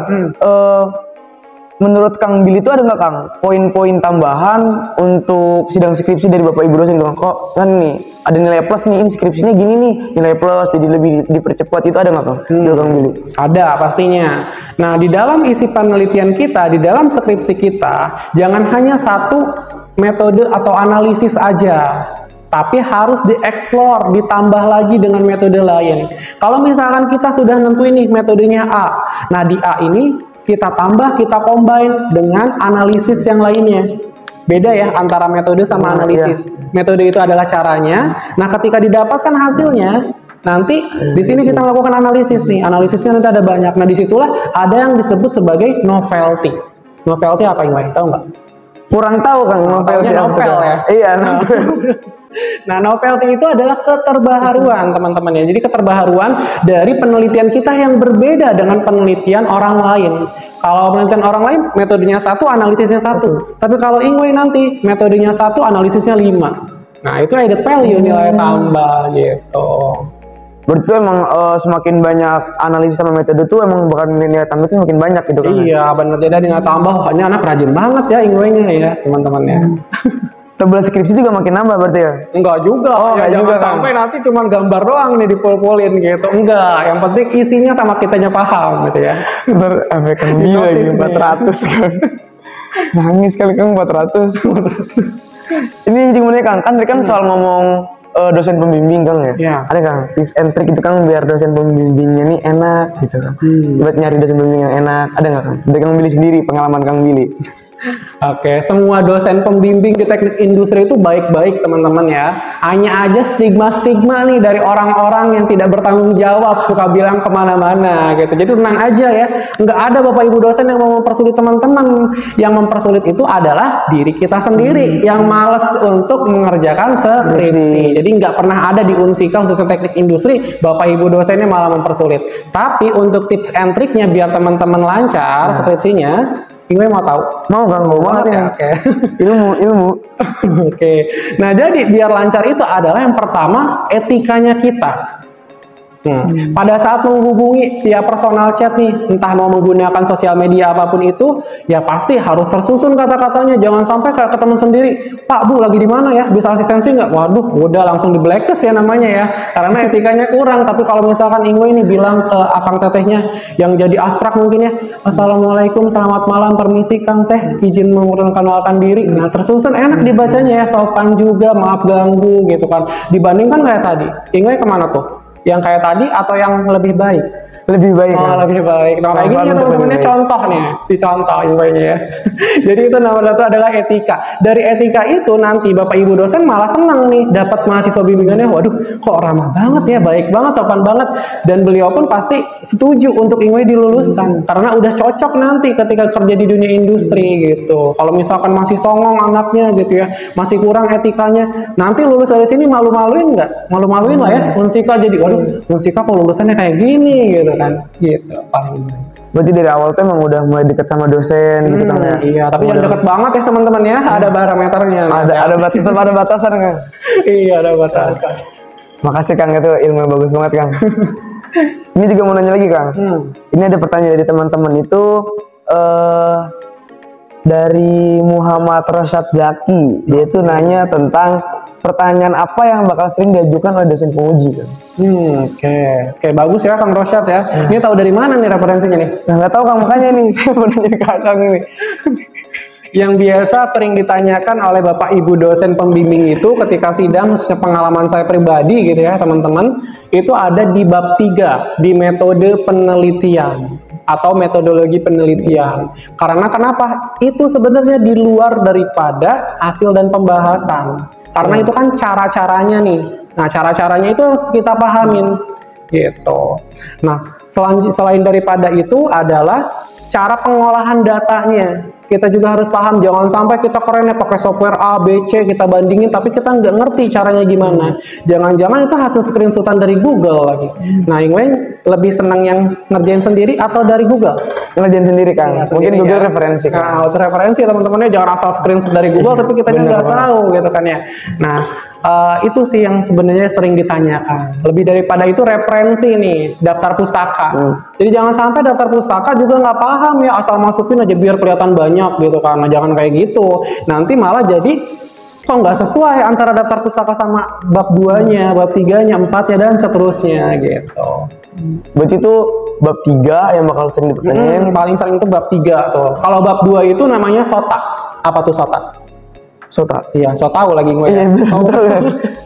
Menurut Kang Billy itu ada nggak Kang poin-poin tambahan untuk sidang skripsi dari Bapak Ibu dosen Kang? Kok kan nih ada nilai plus nih, ini skripsinya gini nih nilai plus jadi lebih dipercepat, itu ada nggak Kang? Kang Billy? Ada pastinya. Nah, di dalam isi penelitian kita, di dalam skripsi kita, jangan hanya satu metode atau analisis aja, tapi harus dieksplor, ditambah lagi dengan metode lain. Kalau misalkan kita sudah nentuin nih metodenya A, nah di A ini kita tambah, kita combine dengan analisis yang lainnya. Beda ya antara metode sama analisis. Metode itu adalah caranya. Nah, ketika didapatkan hasilnya, nanti di sini kita melakukan analisis nih. Analisisnya nanti ada banyak. Nah, disitulah ada yang disebut sebagai novelty. Novelty apa yang tahu nggak? Kurang tahu Kang, novelty novel ya. Iya, novel. Nah, novelty itu adalah keterbaharuan teman-teman ya. Jadi keterbaharuan dari penelitian kita yang berbeda dengan penelitian orang lain. Kalau penelitian orang lain metodenya satu, analisisnya satu. Tapi kalau Ingwe nanti metodenya satu, analisisnya 5. Nah, itu added value, nilai tambah gitu. Berarti itu emang semakin banyak analisis sama metode tuh emang bakal nilai tambah itu semakin banyak gitu kan? Iya, benar. Jadi nilai tambah, ini anak rajin banget ya Ingwe-nya ya teman-teman ya. Tebel skripsi juga makin nambah berarti ya? Enggak juga, ya, jangan juga, sampai nanti cuma gambar doang nih dipul-pulin gitu. Enggak, yang penting isinya sama kitanya paham gitu ya. Ntar efek gila gitu, 400 kan. Nangis kali Kang 400. Ini gimana Kang? Kan tadi kan soal ngomong dosen pembimbing Kang ya? Iya. Ada Kang, tips and trick itu Kang biar dosen pembimbingnya nih enak gitu Kang. Buat nyari dosen pembimbing yang enak, ada nggak Kang? Dari Kang Billy sendiri, pengalaman Kang Billy. Oke, semua dosen pembimbing di teknik industri itu baik-baik teman-teman ya. Hanya aja stigma-stigma nih dari orang-orang yang tidak bertanggung jawab, suka bilang kemana-mana gitu. Jadi tenang aja ya, nggak ada Bapak Ibu dosen yang mau mempersulit teman-teman. Yang mempersulit itu adalah diri kita sendiri yang males untuk mengerjakan skripsi. Jadi nggak pernah ada di Unsika khususnya teknik industri Bapak Ibu dosennya malah mempersulit. Tapi untuk tips and triknya biar teman-teman lancar skripsinya, Ingwe mau tahu? Mau Kang, mau banget ya. Oke. Ilmu. Oke. Nah, jadi biar lancar itu adalah yang pertama etikanya kita. Pada saat menghubungi via personal chat nih, entah mau menggunakan sosial media apapun itu, ya pasti harus tersusun kata-katanya. Jangan sampai kayak ke teman sendiri, Pak, Bu, lagi di mana ya? Bisa asistensi nggak? Waduh, udah langsung di blacklist ya namanya ya, karena etikanya kurang. Tapi kalau misalkan Ingwe ini bilang ke akang tetehnya yang jadi asprak mungkin ya, Assalamualaikum, selamat malam, permisi Kang Teh, izin memperkenalkan diri. Nah, tersusun enak dibacanya ya, sopan juga, maaf ganggu gitu kan. Dibandingkan kayak tadi, Ingwe kemana tuh? Yang kayak tadi atau yang lebih baik? Lebih baik. Lebih baik. Nah, kayak gini ya teman-temannya, contoh nih, dicontoh infonya ya. Jadi itu nomor satu adalah etika. Dari etika itu nanti Bapak Ibu dosen malah senang nih dapat mahasiswa bimbingannya. Waduh, kok ramah banget ya, baik banget, sopan banget. Dan beliau pun pasti setuju untuk Ingwe diluluskan karena udah cocok nanti ketika kerja di dunia industri gitu. Kalau misalkan masih songong anaknya gitu ya, masih kurang etikanya, nanti lulus dari sini malu-maluin nggak? Malu-maluin lah ya. Unsika jadi, waduh, Unsika kok lulusannya kayak gini gitu kan, gitu paling. Berarti dari awal tuh emang udah mulai deket sama dosen gitu kan ya? Iya, tapi jangan deket banget ya teman-teman ya, ada parameternya. Ada batasan kan? Iya, ada batasan. Makasih Kang, itu ilmu yang bagus banget Kang. Ini juga mau nanya lagi Kang. Ini ada pertanyaan dari teman-teman itu dari Muhammad Rosyad Zaki. Dia tuh nanya tentang pertanyaan apa yang bakal sering diajukan oleh dosen penguji kan? Oke, bagus ya Kang Rosyad ya. Ini tahu dari mana nih referensinya nih? Nah, nggak tahu Kang, makanya nih saya mau nanya ke Kang ini. Yang biasa sering ditanyakan oleh Bapak Ibu dosen pembimbing itu ketika sidang, sepengalaman saya pribadi gitu ya teman-teman, itu ada di bab 3 di metode penelitian atau metodologi penelitian. Karena kenapa? Itu sebenarnya di luar daripada hasil dan pembahasan. Karena itu kan cara-caranya nih. Nah, cara-caranya itu harus kita pahamin gitu. Nah, selain daripada itu adalah cara pengolahan datanya. Kita juga harus paham, jangan sampai kita kerennya pakai software A, B, C, kita bandingin, tapi kita nggak ngerti caranya gimana. Jangan-jangan itu hasil screenshotan dari Google lagi. Nah, Ingwe lebih senang yang ngerjain sendiri atau dari Google? Ngerjain sendiri Kang. Ya, mungkin sendiri, Google ya. referensi Kang. Nah, referensi teman-temannya, jangan asal screenshot dari Google, tapi kita nggak tahu gitu kan ya. Nah, itu sih yang sebenarnya sering ditanyakan. Lebih daripada itu referensi nih, daftar pustaka. Jadi jangan sampai daftar pustaka juga nggak paham ya, asal masukin aja biar kelihatan banyak gitu kan. Nah, jangan kayak gitu. Nanti malah jadi kok nggak sesuai antara daftar pustaka sama bab 2-nya, bab 3-nya, 4-nya dan seterusnya gitu. Berarti itu bab 3 yang bakal sering dipertanyain. Paling sering itu bab 3 tuh. Kalau bab 2 itu namanya SOTA. Apa tuh SOTA? SOTA. Iya, so tahu lagi gue. Iya,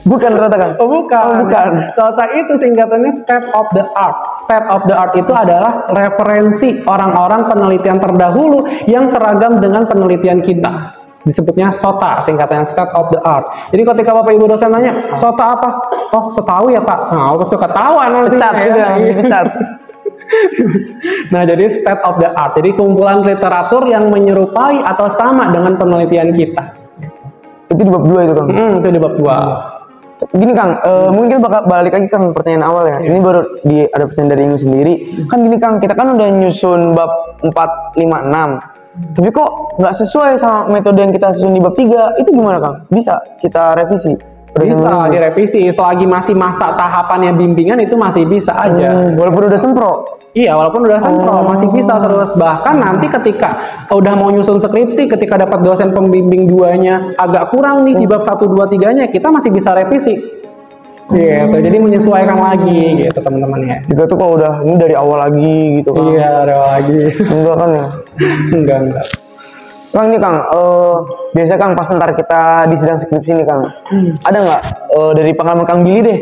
bukan ternyata Kang. Bukan. SOTA itu singkatannya state of the art. State of the art itu adalah referensi orang-orang penelitian terdahulu yang seragam dengan penelitian kita. Disebutnya SOTA, singkatannya state of the art. Jadi ketika Bapak Ibu dosen nanya, SOTA apa? Oh, setahu ya Pak. Nah, aku suka tahu nantinya ya. Dipecat. Nah, jadi state of the art. Jadi kumpulan literatur yang menyerupai atau sama dengan penelitian kita. Itu di bab 2 itu Kang. Itu di bab 2. Gini Kang, mungkin bakal balik lagi Kang pertanyaan awal ya. Ini baru ada pertanyaan dari Ingu sendiri. Kan gini Kang, kita kan udah nyusun bab 4, 5, 6. Tapi kok nggak sesuai sama metode yang kita susun di bab 3? Itu gimana Kang? Bisa kita revisi? Bisa direvisi selagi masih masa tahapannya bimbingan, itu masih bisa aja. Walaupun udah sempro. Iya, walaupun udah sempro masih bisa terus. Bahkan nanti ketika udah mau nyusun skripsi, ketika dapat dosen pembimbing 2-nya agak kurang nih di bab 1, 2, 3-nya, kita masih bisa revisi. Gitu. Jadi menyesuaikan lagi gitu teman-teman ya. Juga tuh kalau udah ini dari awal lagi gitu Kang. Iya, dari awal lagi. Enggak kan ya? Enggak. Kang ini Kang, biasa Kang pas ntar kita di sidang skripsi nih Kang, ada nggak dari pengalaman Kang Billy deh,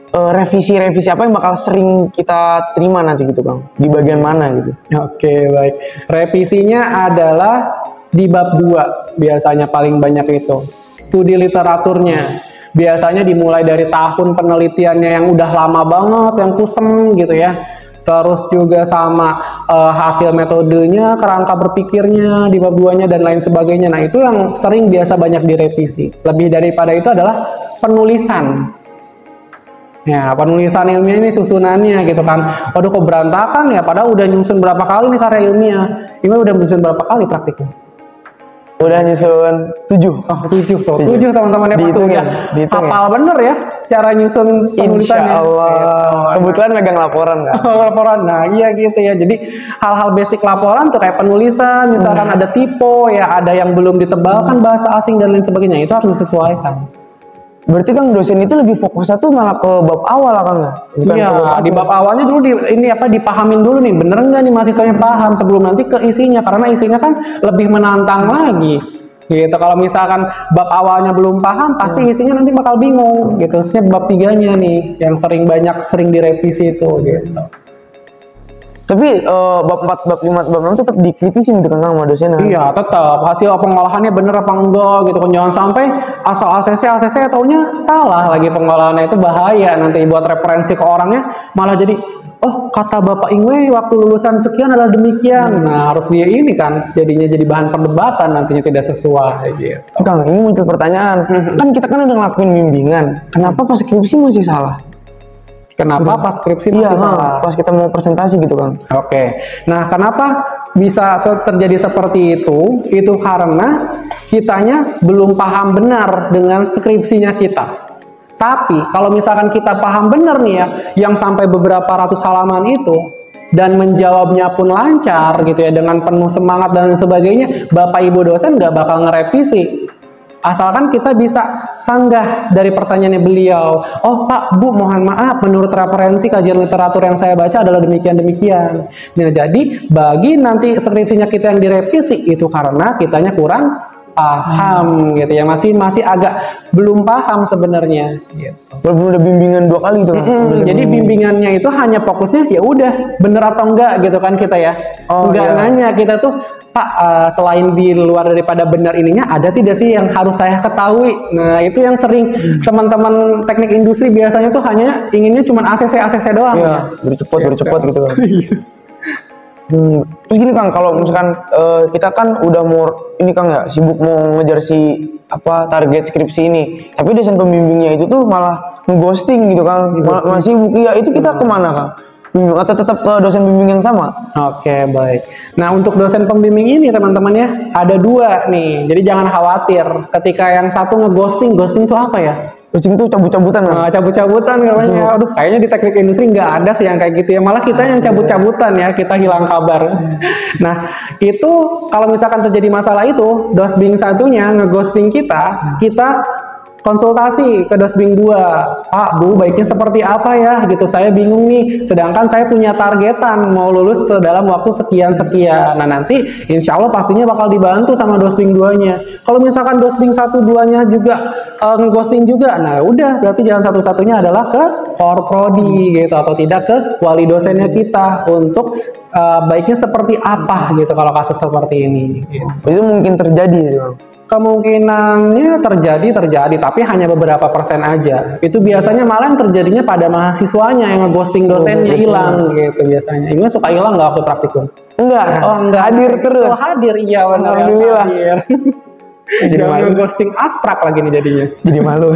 revisi-revisi apa yang bakal sering kita terima nanti gitu Kang, di bagian mana gitu? Oke, baik. Revisinya adalah di bab 2 biasanya paling banyak itu. Studi literaturnya. Biasanya dimulai dari tahun penelitiannya yang udah lama banget, yang kusem gitu ya. Terus juga sama hasil metodenya, kerangka berpikirnya di bab 2-nya dan lain sebagainya. Nah, itu yang sering biasa banyak direvisi. Lebih daripada itu adalah penulisan. Ya, penulisan ilmiah ini susunannya gitu kan. Waduh, kok berantakan ya, padahal udah nyusun berapa kali nih karya ilmiah. Ini udah nyusun berapa kali praktiknya? Udah nyusun 7. Oh, 7 teman-teman ya, pas udah hafal bener ya. cara nyusun penulisannya. Insya Allah. Gitu. Kebetulan megang laporan kan. Laporan, nah iya gitu ya. Jadi hal-hal basic laporan tuh kayak penulisan, misalkan ada typo, ya ada yang belum ditebalkan bahasa asing dan lain sebagainya, itu harus disesuaikan. Berarti Kang dosen itu lebih fokusnya tuh malah ke bab awal lah Kang ya? Bukan Iya, ke bab di bab awalnya dulu dipahamin dulu nih, bener nggak nih mahasiswanya paham sebelum nanti ke isinya, karena isinya kan lebih menantang lagi. Gitu, kalau misalkan bab awalnya belum paham, pasti isinya nanti bakal bingung. Gitu, terusnya bab 3-nya nih, yang sering direvisi itu. Gitu. Tapi bab 4, bab 5, bab 6 tetap dikritisin gitu kan sama dosennya. Iya, tetap hasil pengolahannya bener apa enggak gitu kan, jangan sampai asal ACC taunya salah lagi pengolahannya, itu bahaya nanti buat referensi ke orangnya, malah jadi oh kata Bapak Ingwe waktu lulusan sekian adalah demikian. Nah, harus dia ini kan jadinya jadi bahan perdebatan nantinya tidak sesuai gitu. Kang, ini muncul pertanyaan. Kan kita kan udah ngelakuin bimbingan. Kenapa pas skripsi masih salah? Kenapa pas skripsi Iya, masih salah? pas kita mau presentasi gitu Kang. Oke, nah kenapa bisa terjadi seperti itu? Itu karena kitanya belum paham benar dengan skripsinya kita. Tapi kalau misalkan kita paham benar nih ya, yang sampai beberapa ratus halaman itu, dan menjawabnya pun lancar gitu ya, dengan penuh semangat dan lain sebagainya, Bapak Ibu dosen nggak bakal ngerevisi. Asalkan kita bisa sanggah dari pertanyaannya beliau. Oh Pak, Bu, mohon maaf, menurut referensi kajian literatur yang saya baca adalah demikian-demikian. Nah, jadi bagi nanti skripsinya kita yang direvisi, itu karena kitanya kurang paham gitu ya, masih agak belum paham sebenarnya gitu. Walaupun udah bimbingan 2 kali gitu Kang. Jadi bimbingannya itu hanya fokusnya ya udah bener atau enggak gitu kan kita ya. Enggak nanya kita tuh, Pak, selain di luar daripada benar ininya, ada tidak sih yang harus saya ketahui? Nah, itu yang sering teman-teman teknik industri biasanya tuh hanya inginnya cuma ACC doang. Iya, biar cepet gitu kan. Terus gini Kang, kalau misalkan kita kan udah mau ini Kang ya, sibuk mau ngejar si target skripsi ini, tapi dosen pembimbingnya itu tuh malah ngeghosting gitu Kang, malah sibuk. Iya, itu kita kemana Kang? Atau tetap ke dosen bimbing yang sama? Oke, baik. Nah, untuk dosen pembimbing ini teman-teman ya, ada 2 nih. Jadi jangan khawatir ketika yang satu ghosting itu apa ya? Ghosting tuh cabut-cabutan kan? Cabut-cabutan namanya. Aduh, kayaknya di teknik industri nggak ada sih yang kayak gitu ya. Malah kita yang cabut-cabutan ya, kita hilang kabar. Nah, itu kalau misalkan terjadi masalah itu, dosbing satunya ngeghosting kita konsultasi ke dosbing 2. Pak, Bu, baiknya seperti apa ya gitu, saya bingung nih, sedangkan saya punya targetan mau lulus dalam waktu sekian. Nah, nanti insya Allah pastinya bakal dibantu sama dosbing 2-nya. Kalau misalkan dosbing 1-2-nya juga ngeghosting juga, nah udah berarti jalan satu-satunya adalah ke Korprodi gitu, atau tidak ke wali dosennya kita untuk baiknya seperti apa gitu kalau kasus seperti ini gitu. Itu mungkin terjadi ya. Kemungkinannya terjadi, tapi hanya beberapa persen aja. Itu biasanya malah yang terjadinya pada mahasiswanya yang ngeghosting dosennya hilang gitu biasanya. Ini suka hilang nggak waktu praktikum? Enggak. Oh, enggak. Hadir terus. Oh, hadir, iya benar. Alhamdulillah. Jadi ngeghosting asprak lagi nih jadinya. Jadi malu.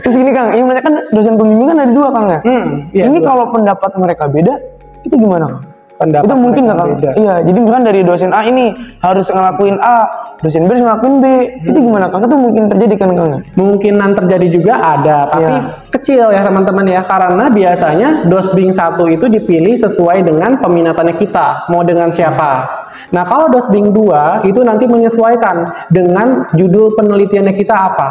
Terus gini Kang, ini kan dosen pembimbing kan ada 2 Kang ya? Iya, ini kalau pendapat mereka beda, itu gimana Kang? Pendapat itu mungkin nggak Kang? beda. Iya, jadi misalkan dari dosen A ini harus ngelakuin A, dosen B harus ngelakuin B. Itu gimana Kang? Itu mungkin terjadi kan Kang? Kemungkinan terjadi juga ada, tapi kecil ya teman-teman ya, karena biasanya dosbing 1 itu dipilih sesuai dengan peminatannya kita, mau dengan siapa. Nah, kalau dosbing 2 itu nanti menyesuaikan dengan judul penelitiannya kita apa.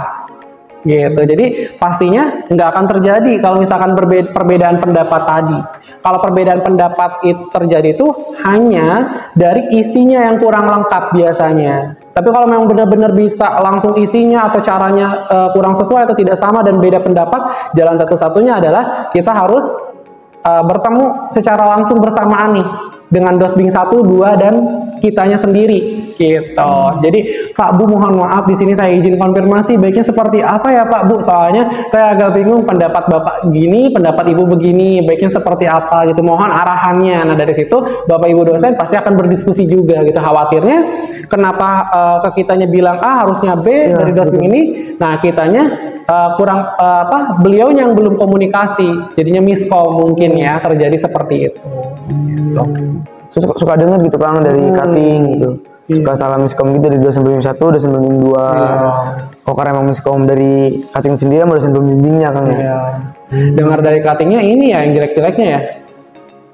Gitu. Jadi pastinya nggak akan terjadi kalau misalkan perbedaan pendapat tadi. Kalau perbedaan pendapat itu terjadi itu hanya dari isinya yang kurang lengkap biasanya. Tapi kalau memang benar-benar bisa langsung isinya atau caranya kurang sesuai atau tidak sama dan beda pendapat, jalan satu-satunya adalah kita harus bertemu secara langsung bersamaan nih dengan dosbing 1, 2 dan kitanya sendiri gitu. Jadi Pak, Bu, mohon maaf di sini saya izin konfirmasi baiknya seperti apa ya Pak, Bu, soalnya saya agak bingung, pendapat Bapak gini, pendapat Ibu begini, baiknya seperti apa gitu, mohon arahannya. Nah, dari situ Bapak Ibu dosen pasti akan berdiskusi juga gitu. Khawatirnya kenapa ke kitanya bilang A harusnya B dari dosbing ini, nah kitanya kurang beliau yang belum komunikasi, jadinya miskom mungkin ya, terjadi seperti itu. Gitu. suka denger gitu Kang dari cutting gitu. Suka salah miskom gitu dari dosen pembimbing 1, dosen pembimbing 2. Oh karena emang miskom dari cutting sendiri sama dosen pembimbingnya Kang ya. Dengar dari cuttingnya ini ya yang jelek-jeleknya ya.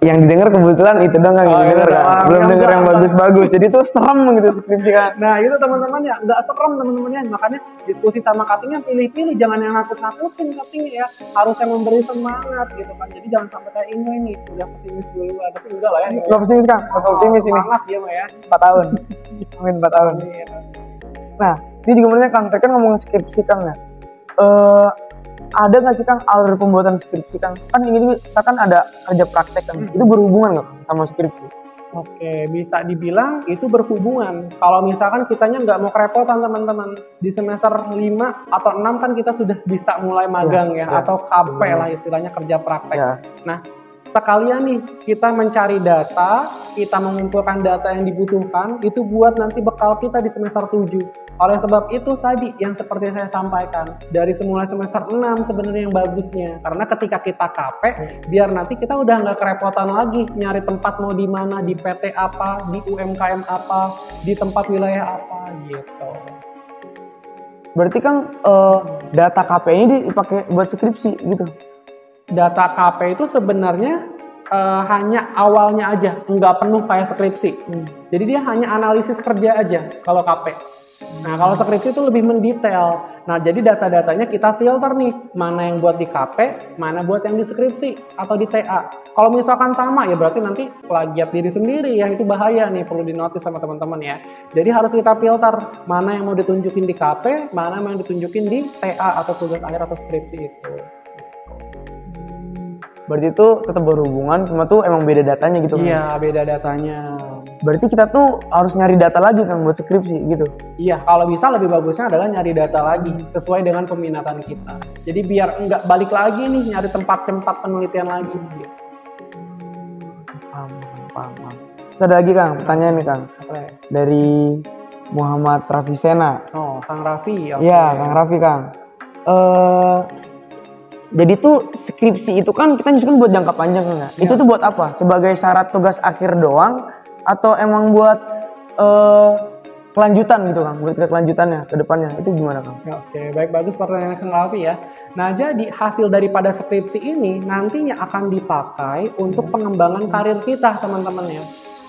Yang didengar kebetulan itu dong Kang, denger kan. Belum denger yang bagus-bagus. Jadi tuh serem gitu skripsi kan. Nah itu teman-teman ya, nggak serem teman-temannya. Makanya diskusi sama cuttingnya pilih-pilih, jangan yang nakut-nakutin cuttingnya ya. Harus yang memberi semangat gitu kan. Jadi jangan sampai kayak ini udah pesimis dulu. Tapi enggak lah ya. Nggak pesimis Kang, optimis ini. Semangat dia mah ya. 4 tahun. Amin 4 tahun. Nah, ini juga menurutnya Kang, kan ngomongin skripsi Kang ya. Ada nggak sih Kang alur pembuatan skripsi Kang? Kan ini kita kan ada kerja praktek kan, itu berhubungan nggak sama skripsi? Oke, bisa dibilang itu berhubungan. Kalau misalkan kitanya nggak mau kerepotan teman-teman, di semester 5 atau 6 kan kita sudah bisa mulai magang atau KP lah istilahnya kerja praktek. Nah, sekalian nih kita mencari data, kita mengumpulkan data yang dibutuhkan, itu buat nanti bekal kita di semester 7. Oleh sebab itu tadi yang seperti saya sampaikan, dari semula semester 6 sebenarnya yang bagusnya. Karena ketika kita KP, biar nanti kita udah nggak kerepotan lagi nyari tempat mau di mana, di PT apa, di UMKM apa, di tempat wilayah apa gitu. Berarti Kang data KP ini dipakai buat skripsi gitu? Data KP itu sebenarnya hanya awalnya aja, nggak penuh kayak skripsi. Jadi dia hanya analisis kerja aja kalau KP. Nah kalau skripsi itu lebih mendetail. Nah jadi data-datanya kita filter nih, mana yang buat di KP, mana buat yang di skripsi atau di TA. Kalau misalkan sama ya berarti nanti plagiat diri sendiri ya, itu bahaya nih, perlu dinotis sama teman-teman ya. Jadi harus kita filter mana yang mau ditunjukin di KP, mana yang ditunjukin di TA atau tugas akhir atau skripsi itu. Berarti itu tetap berhubungan, cuma tuh emang beda datanya gitu kan? Iya, beda datanya. Berarti kita tuh harus nyari data lagi kan buat skripsi gitu? Iya, kalau bisa lebih bagusnya adalah nyari data lagi sesuai dengan peminatan kita. Jadi biar nggak balik lagi nih nyari tempat-tempat penelitian lagi. Gitu. Paham. Terus ada lagi Kang, pertanyaan nih Kang. Dari Muhammad Raffi Sena. Oh, Kang Raffi. Iya, Kang Raffi Kang. Jadi tuh skripsi itu kan kita nyusun buat jangka panjang kan? Itu tuh buat apa? Sebagai syarat tugas akhir doang atau emang buat kelanjutan gitu Kang? Buat kelanjutannya ke depannya itu gimana Kang? Oke, baik, bagus pertanyaan Kang Raffi ya. Nah, jadi hasil daripada skripsi ini nantinya akan dipakai untuk pengembangan karir kita teman-teman ya.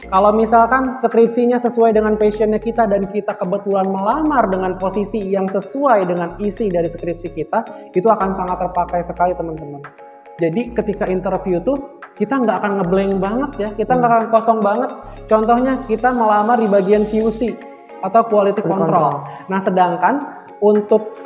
Kalau misalkan skripsinya sesuai dengan passionnya kita dan kita kebetulan melamar dengan posisi yang sesuai dengan isi dari skripsi kita, itu akan sangat terpakai sekali teman-teman. Jadi ketika interview tuh kita nggak akan ngeblank banget ya, kita nggak akan kosong banget. Contohnya kita melamar di bagian QC atau Quality Control. Nah sedangkan untuk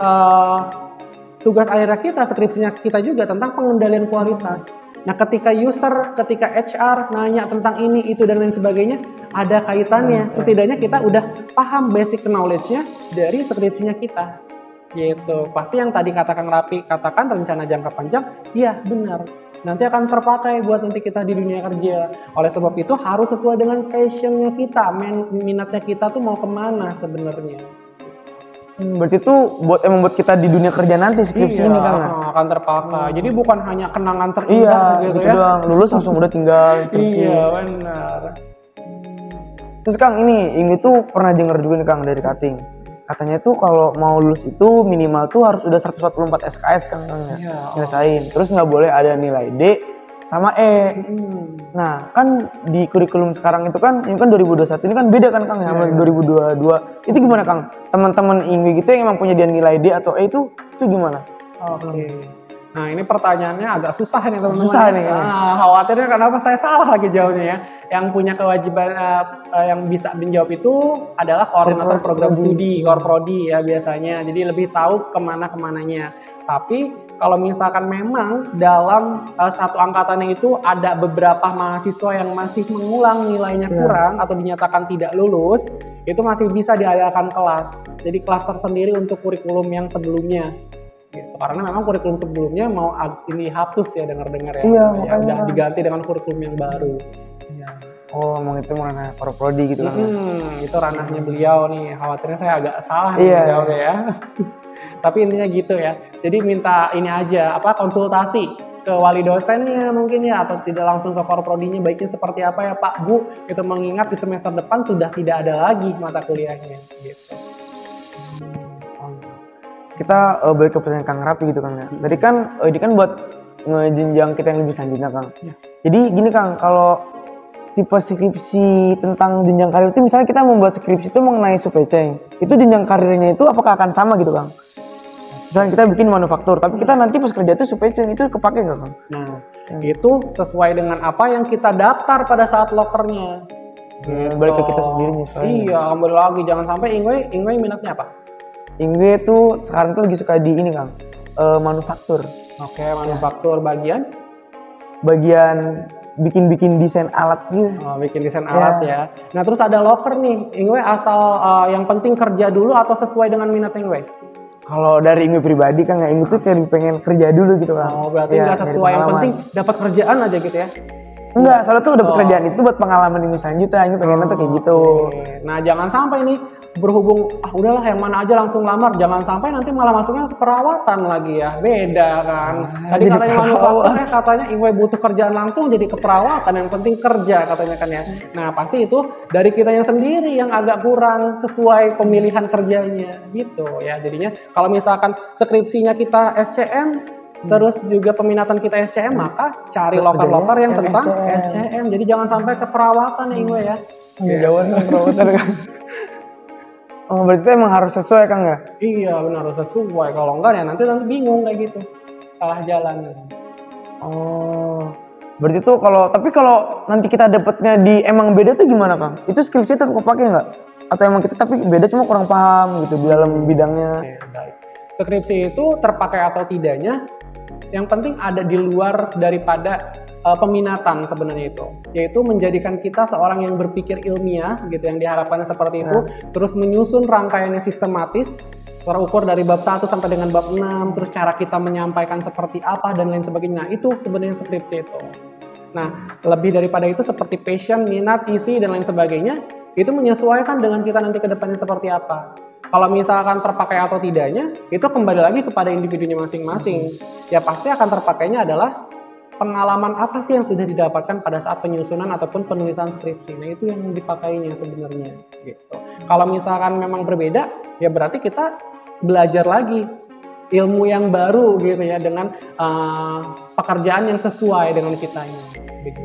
tugas akhirnya kita, skripsinya kita juga tentang pengendalian kualitas. Nah ketika user, ketika HR nanya tentang ini, itu dan lain sebagainya, ada kaitannya. Setidaknya kita udah paham basic knowledge-nya dari skripsinya kita. Gitu. Pasti yang tadi katakan Raffi, katakan rencana jangka panjang, iya benar. Nanti akan terpakai buat nanti kita di dunia kerja. Oleh sebab itu harus sesuai dengan passion-nya kita, minatnya kita tuh mau kemana sebenarnya. Berarti itu emang buat kita di dunia kerja nanti skripsi ini Kang? Akan terpakai. Jadi bukan hanya kenangan terindah gitu ya. Doang. Lulus langsung udah tinggal. Iya benar. Terus Kang ini tuh pernah denger juga nih Kang dari cutting. Katanya tuh kalau mau lulus itu minimal tuh harus udah 144 SKS Kang ya. Nyelesain. Terus nggak boleh ada nilai D sama E. Nah kan di kurikulum sekarang itu kan, ini kan 2021 ini kan beda kan Kang ya sama 2022. Itu gimana Kang? Teman-teman INWI gitu yang emang punya dia nilai D atau E itu gimana? Oke. Nah ini pertanyaannya agak susah nih teman-teman. Susah nih. Khawatirnya kenapa saya salah lagi jawabnya ya. Yang punya kewajiban yang bisa menjawab itu adalah koordinator program studi, Korprodi ya biasanya. Jadi lebih tahu kemananya. Tapi kalau misalkan memang dalam satu angkatannya itu ada beberapa mahasiswa yang masih mengulang nilainya kurang atau dinyatakan tidak lulus, itu masih bisa diadakan kelas. Jadi kelas tersendiri untuk kurikulum yang sebelumnya. Gitu. Karena memang kurikulum sebelumnya mau ini hapus ya dengar-dengar ya. Iya, ya udah diganti dengan kurikulum yang baru. Iya. Oh, mau itu mau ranah Korprodi gitu kan? Itu ranahnya beliau nih. Khawatirnya saya agak salah nih jawabnya ya. Tapi intinya gitu ya. Jadi minta ini aja konsultasi ke wali dosennya mungkin ya, atau tidak langsung ke korprodinya, baiknya seperti apa ya Pak Bu, itu mengingat di semester depan sudah tidak ada lagi mata kuliahnya gitu. Kita balik ke pertanyaan Kang Rapi gitu Kang ya. Tadi kan ini kan buat ngejenjang kita yang lebih selanjutnya Kang. Ya. Jadi gini Kang, kalau tipe skripsi tentang jenjang karir itu misalnya kita membuat skripsi itu mengenai supply chain, itu jenjang karirnya itu apakah akan sama gitu Kang? Misalnya kita bikin manufaktur, tapi kita nanti pas kerja itu supply chain itu kepake nggak Kang? Nah, itu sesuai dengan apa yang kita daftar pada saat lokernya. Balik ke kita sendiri nyesuaiin. Iya, ambil lagi, jangan sampai Ingwe minatnya apa? Ingwe tuh sekarang tuh lagi suka di ini Kang, manufaktur. Oke, manufaktur bagian bikin desain alat gitu. bikin desain alat ya. Nah, terus ada loker nih. Ingwe asal yang penting kerja dulu atau sesuai dengan minat Ingwe? Kalau dari Ingwe pribadi Kang, Ingwe tuh kayak pengen kerja dulu gitu Kang. Oh, berarti nggak sesuai, yang penting dapat kerjaan aja gitu ya? Enggak, soalnya tuh dapat kerjaan itu buat pengalaman Ingwe selanjutnya. Ingwe pengen tuh kayak gitu. Okay. Nah, jangan sampai nih berhubung udahlah yang mana aja langsung lamar, jangan sampai nanti malah masuknya ke perawatan lagi ya, beda kan. Tadi katanya manufaktur katanya Ingwe butuh kerjaan langsung, jadi ke perawatan, yang penting kerja katanya kan ya. Nah, pasti itu dari kitanya sendiri yang agak kurang sesuai pemilihan kerjanya gitu ya. Jadinya kalau misalkan skripsinya kita SCM terus juga peminatan kita SCM, maka cari loker-loker yang tentang SCM. Jadi jangan sampai ke perawatan ya Ingwe ya. Jauhan kan perawatan kan. Oh, berarti emang harus sesuai Kang ya? Iya, benar, harus sesuai. Kalau enggak ya nanti bingung kayak gitu. Salah jalan. Oh. Berarti tuh tapi kalau nanti kita dapetnya di emang beda tuh gimana Kang? Itu skripsi tetap kepake nggak? Atau emang kita tapi beda cuma kurang paham gitu di dalam bidangnya? Oke, baik. Skripsi itu terpakai atau tidaknya, yang penting ada di luar daripada peminatan sebenarnya itu, yaitu menjadikan kita seorang yang berpikir ilmiah gitu, yang diharapkan seperti itu, terus menyusun rangkaiannya sistematis, terukur dari bab 1 sampai dengan bab 6, terus cara kita menyampaikan seperti apa dan lain sebagainya. Nah, itu sebenarnya skripsi itu. Nah, lebih daripada itu seperti passion, minat, isi dan lain sebagainya, itu menyesuaikan dengan kita nanti ke depannya seperti apa. Kalau misalkan terpakai atau tidaknya, itu kembali lagi kepada individunya masing-masing. Ya pasti akan terpakainya adalah pengalaman apa sih yang sudah didapatkan pada saat penyusunan ataupun penulisan skripsi. Nah, itu yang dipakainya sebenarnya gitu. Kalau misalkan memang berbeda, ya berarti kita belajar lagi ilmu yang baru gitu ya, dengan pekerjaan yang sesuai dengan kitanya gitu.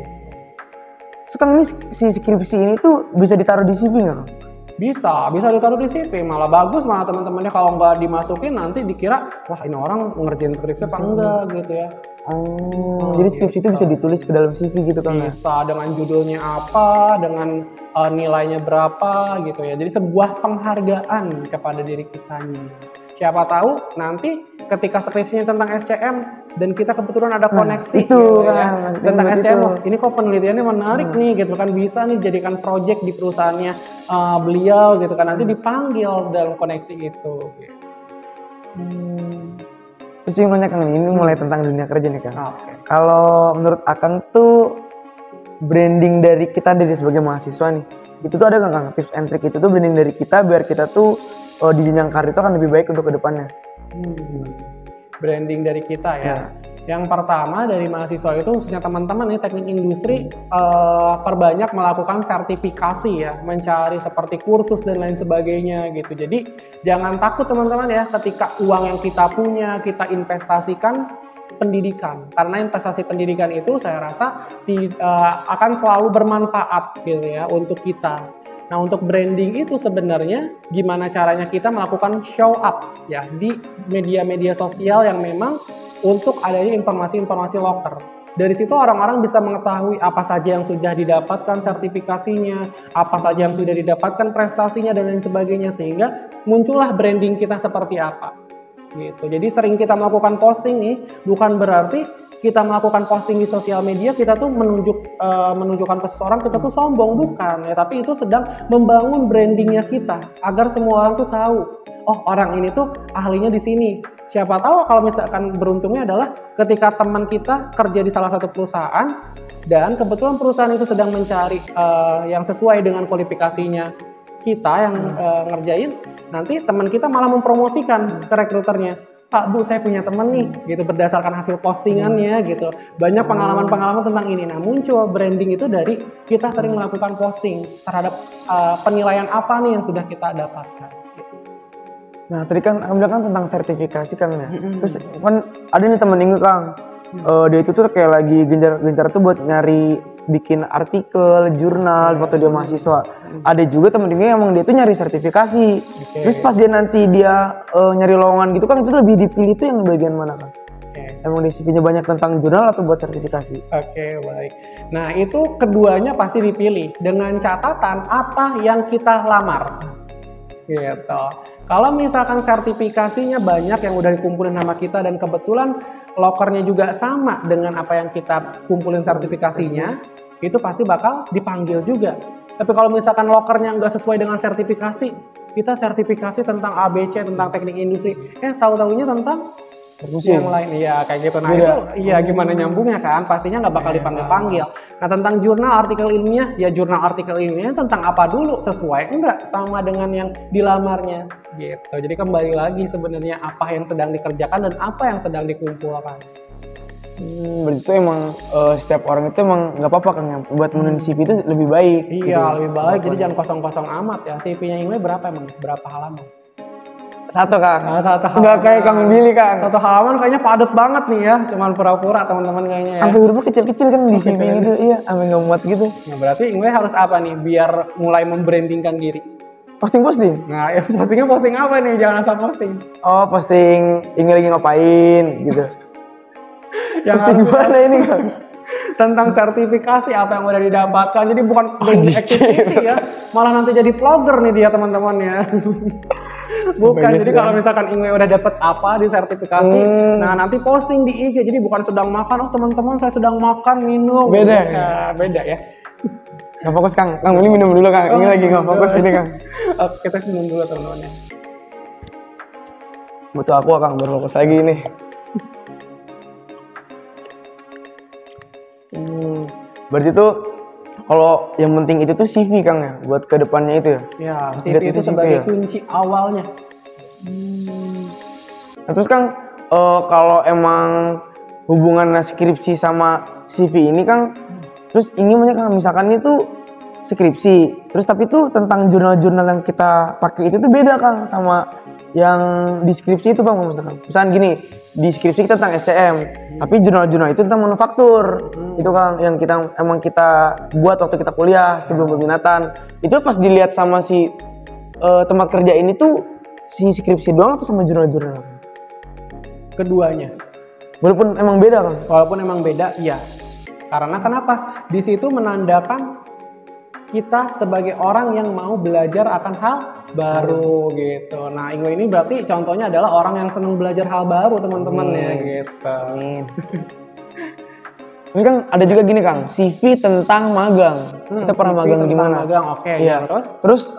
So, Kang, ini si skripsi ini tuh bisa ditaruh di CV nggak Kang? Bisa ditaruh di CV, malah bagus, malah teman-temannya kalau nggak dimasukin nanti dikira wah ini orang ngerjain skripsi apa enggak gitu ya. Jadi skripsi itu bisa ditulis ke dalam CV gitu kan? Bisa, dengan judulnya apa, dengan nilainya berapa gitu ya. Jadi sebuah penghargaan kepada diri kitanya. Siapa tahu nanti ketika skripsinya tentang SCM dan kita kebetulan ada koneksi itu gitu kan, ya, tentang SCM, ini kok penelitiannya menarik nih gitu kan, bisa nih jadikan project di perusahaannya beliau gitu kan, nanti dipanggil dalam koneksi itu gitu. Terus yang nanya Kang, ini mulai tentang dunia kerja nih Kang. Okay. Kalau menurut Akang tuh branding dari kita dari sebagai mahasiswa nih, itu tuh ada nggak Kang tips and trick itu tuh branding dari kita biar kita tuh di jenjang karir itu akan lebih baik untuk kedepannya? Branding dari kita ya. Yang pertama dari mahasiswa itu, khususnya teman-teman nih teknik industri, perbanyak melakukan sertifikasi ya, mencari seperti kursus dan lain sebagainya gitu. Jadi jangan takut teman-teman ya, ketika uang yang kita punya kita investasikan pendidikan, karena investasi pendidikan itu saya rasa akan selalu bermanfaat gitu ya untuk kita. Nah, untuk branding itu sebenarnya gimana caranya kita melakukan show up ya di media-media sosial yang memang untuk adanya informasi-informasi loker. Dari situ orang-orang bisa mengetahui apa saja yang sudah didapatkan sertifikasinya, apa saja yang sudah didapatkan prestasinya dan lain sebagainya, sehingga muncullah branding kita seperti apa. Gitu. Jadi sering kita melakukan posting nih, bukan berarti kita melakukan posting di sosial media kita tuh menunjukkan ke seseorang kita tuh sombong, bukan ya, tapi itu sedang membangun brandingnya kita agar semua orang tuh tahu, oh orang ini tuh ahlinya di sini. Siapa tahu kalau misalkan beruntungnya adalah ketika teman kita kerja di salah satu perusahaan dan kebetulan perusahaan itu sedang mencari yang sesuai dengan kualifikasinya kita yang ngerjain, nanti teman kita malah mempromosikan ke rekruternya. Pak Bu saya punya temen nih gitu, berdasarkan hasil postingannya gitu, banyak pengalaman-pengalaman tentang ini. Nah muncul branding itu dari kita sering melakukan posting terhadap penilaian apa nih yang sudah kita dapatkan gitu. Nah tadi kan Kang bilang kan tentang sertifikasi Kang ya. Terus kan ada nih temen Inge Kang, dia itu tuh kayak lagi gencar-gencar tuh buat nyari bikin artikel, jurnal waktu dia mahasiswa. Ada juga temen Inge emang dia tuh nyari sertifikasi. Terus pas dia nanti nyari lowongan gitu kan, itu lebih dipilih tuh yang bagian mana Kang? Emang di CV-nya banyak tentang jurnal atau buat sertifikasi? Oke, baik. Nah itu keduanya pasti dipilih dengan catatan apa yang kita lamar gitu. Kalau misalkan sertifikasinya banyak yang udah dikumpulin sama kita dan kebetulan lokernya juga sama dengan apa yang kita kumpulin sertifikasinya, itu pasti bakal dipanggil juga. Tapi kalau misalkan lokernya nggak sesuai dengan sertifikasi, kita sertifikasi tentang ABC, tentang teknik industri, tahu-tahunya tentang yang lain, iya kayak gitu. Nah itu, iya gimana nyambungnya kan? Pastinya nggak bakal dipanggil-panggil. Nah tentang jurnal artikel ilmiah, ya jurnal artikel ilmiah tentang apa dulu, sesuai enggak sama dengan yang dilamarnya, gitu. Jadi kembali lagi sebenarnya apa yang sedang dikerjakan dan apa yang sedang dikumpulkan. Berarti itu emang setiap orang itu emang nggak apa-apa Kang ya, buat menulis CV itu lebih baik. Iya gitu. lebih baik. Jadi jangan kosong-kosong amat ya. CV-nya Ingwe berapa emang? Berapa halaman? Satu Kang. Satu halaman. Nggak kayak Kang Billy Kang. Satu halaman kayaknya padat banget nih ya. Cuman pura-pura teman-teman kayaknya ya. Sampai hurufnya kecil-kecil kan di CV gitu, iya, sampai nggak muat gitu. Nah berarti Ingwe harus apa nih biar mulai membrandingkan diri? Posting. Nah ya postingnya posting apa nih? Jangan asal posting. Oh posting ini lagi ngapain gitu. Yang Posting gimana ini Kang? Tentang sertifikasi apa yang udah didapatkan. Jadi bukan branding activity ya. Malah nanti jadi vlogger nih dia teman-teman ya. Bukan, jadi kalau misalkan Ingwe udah dapet apa di sertifikasi, nah nanti posting di IG. Jadi bukan sedang makan, oh teman-teman saya sedang makan, minum. Beda ya? Nggak fokus Kang, Kang Billy minum dulu Kang. Ini lagi nggak fokus ini Kang. Oke, kita minum dulu teman-teman ya. Butuh aku Kang, baru fokus lagi nih. Berarti tuh kalau yang penting itu tuh CV Kang ya, buat kedepannya itu ya? Ya, CV itu sebagai kunci awalnya. Nah, terus Kang, kalau emang hubungan skripsi sama CV ini Kang, terus ini banyak Kang, misalkan itu skripsi, terus tapi itu tentang jurnal-jurnal yang kita pakai itu tuh beda Kang sama yang di skripsi itu Bang, misalkan gini, di skripsi kita tentang SCM, tapi jurnal-jurnal itu tentang manufaktur, itu Kang yang emang kita buat waktu kita kuliah sebelum peminatan. Itu pas dilihat sama si tempat kerja ini tuh si skripsi doang atau sama jurnal-jurnal? Keduanya. Walaupun emang beda Kang? Walaupun emang beda, iya. Karena kenapa? Di situ menandakan kita sebagai orang yang mau belajar akan hal baru gitu. Nah, Ingwe ini berarti contohnya adalah orang yang senang belajar hal baru teman-teman ya gitu. Ini Kang ada juga gini Kang, CV tentang magang. Kita pernah magang di mana? Magang, oke. Iya. Terus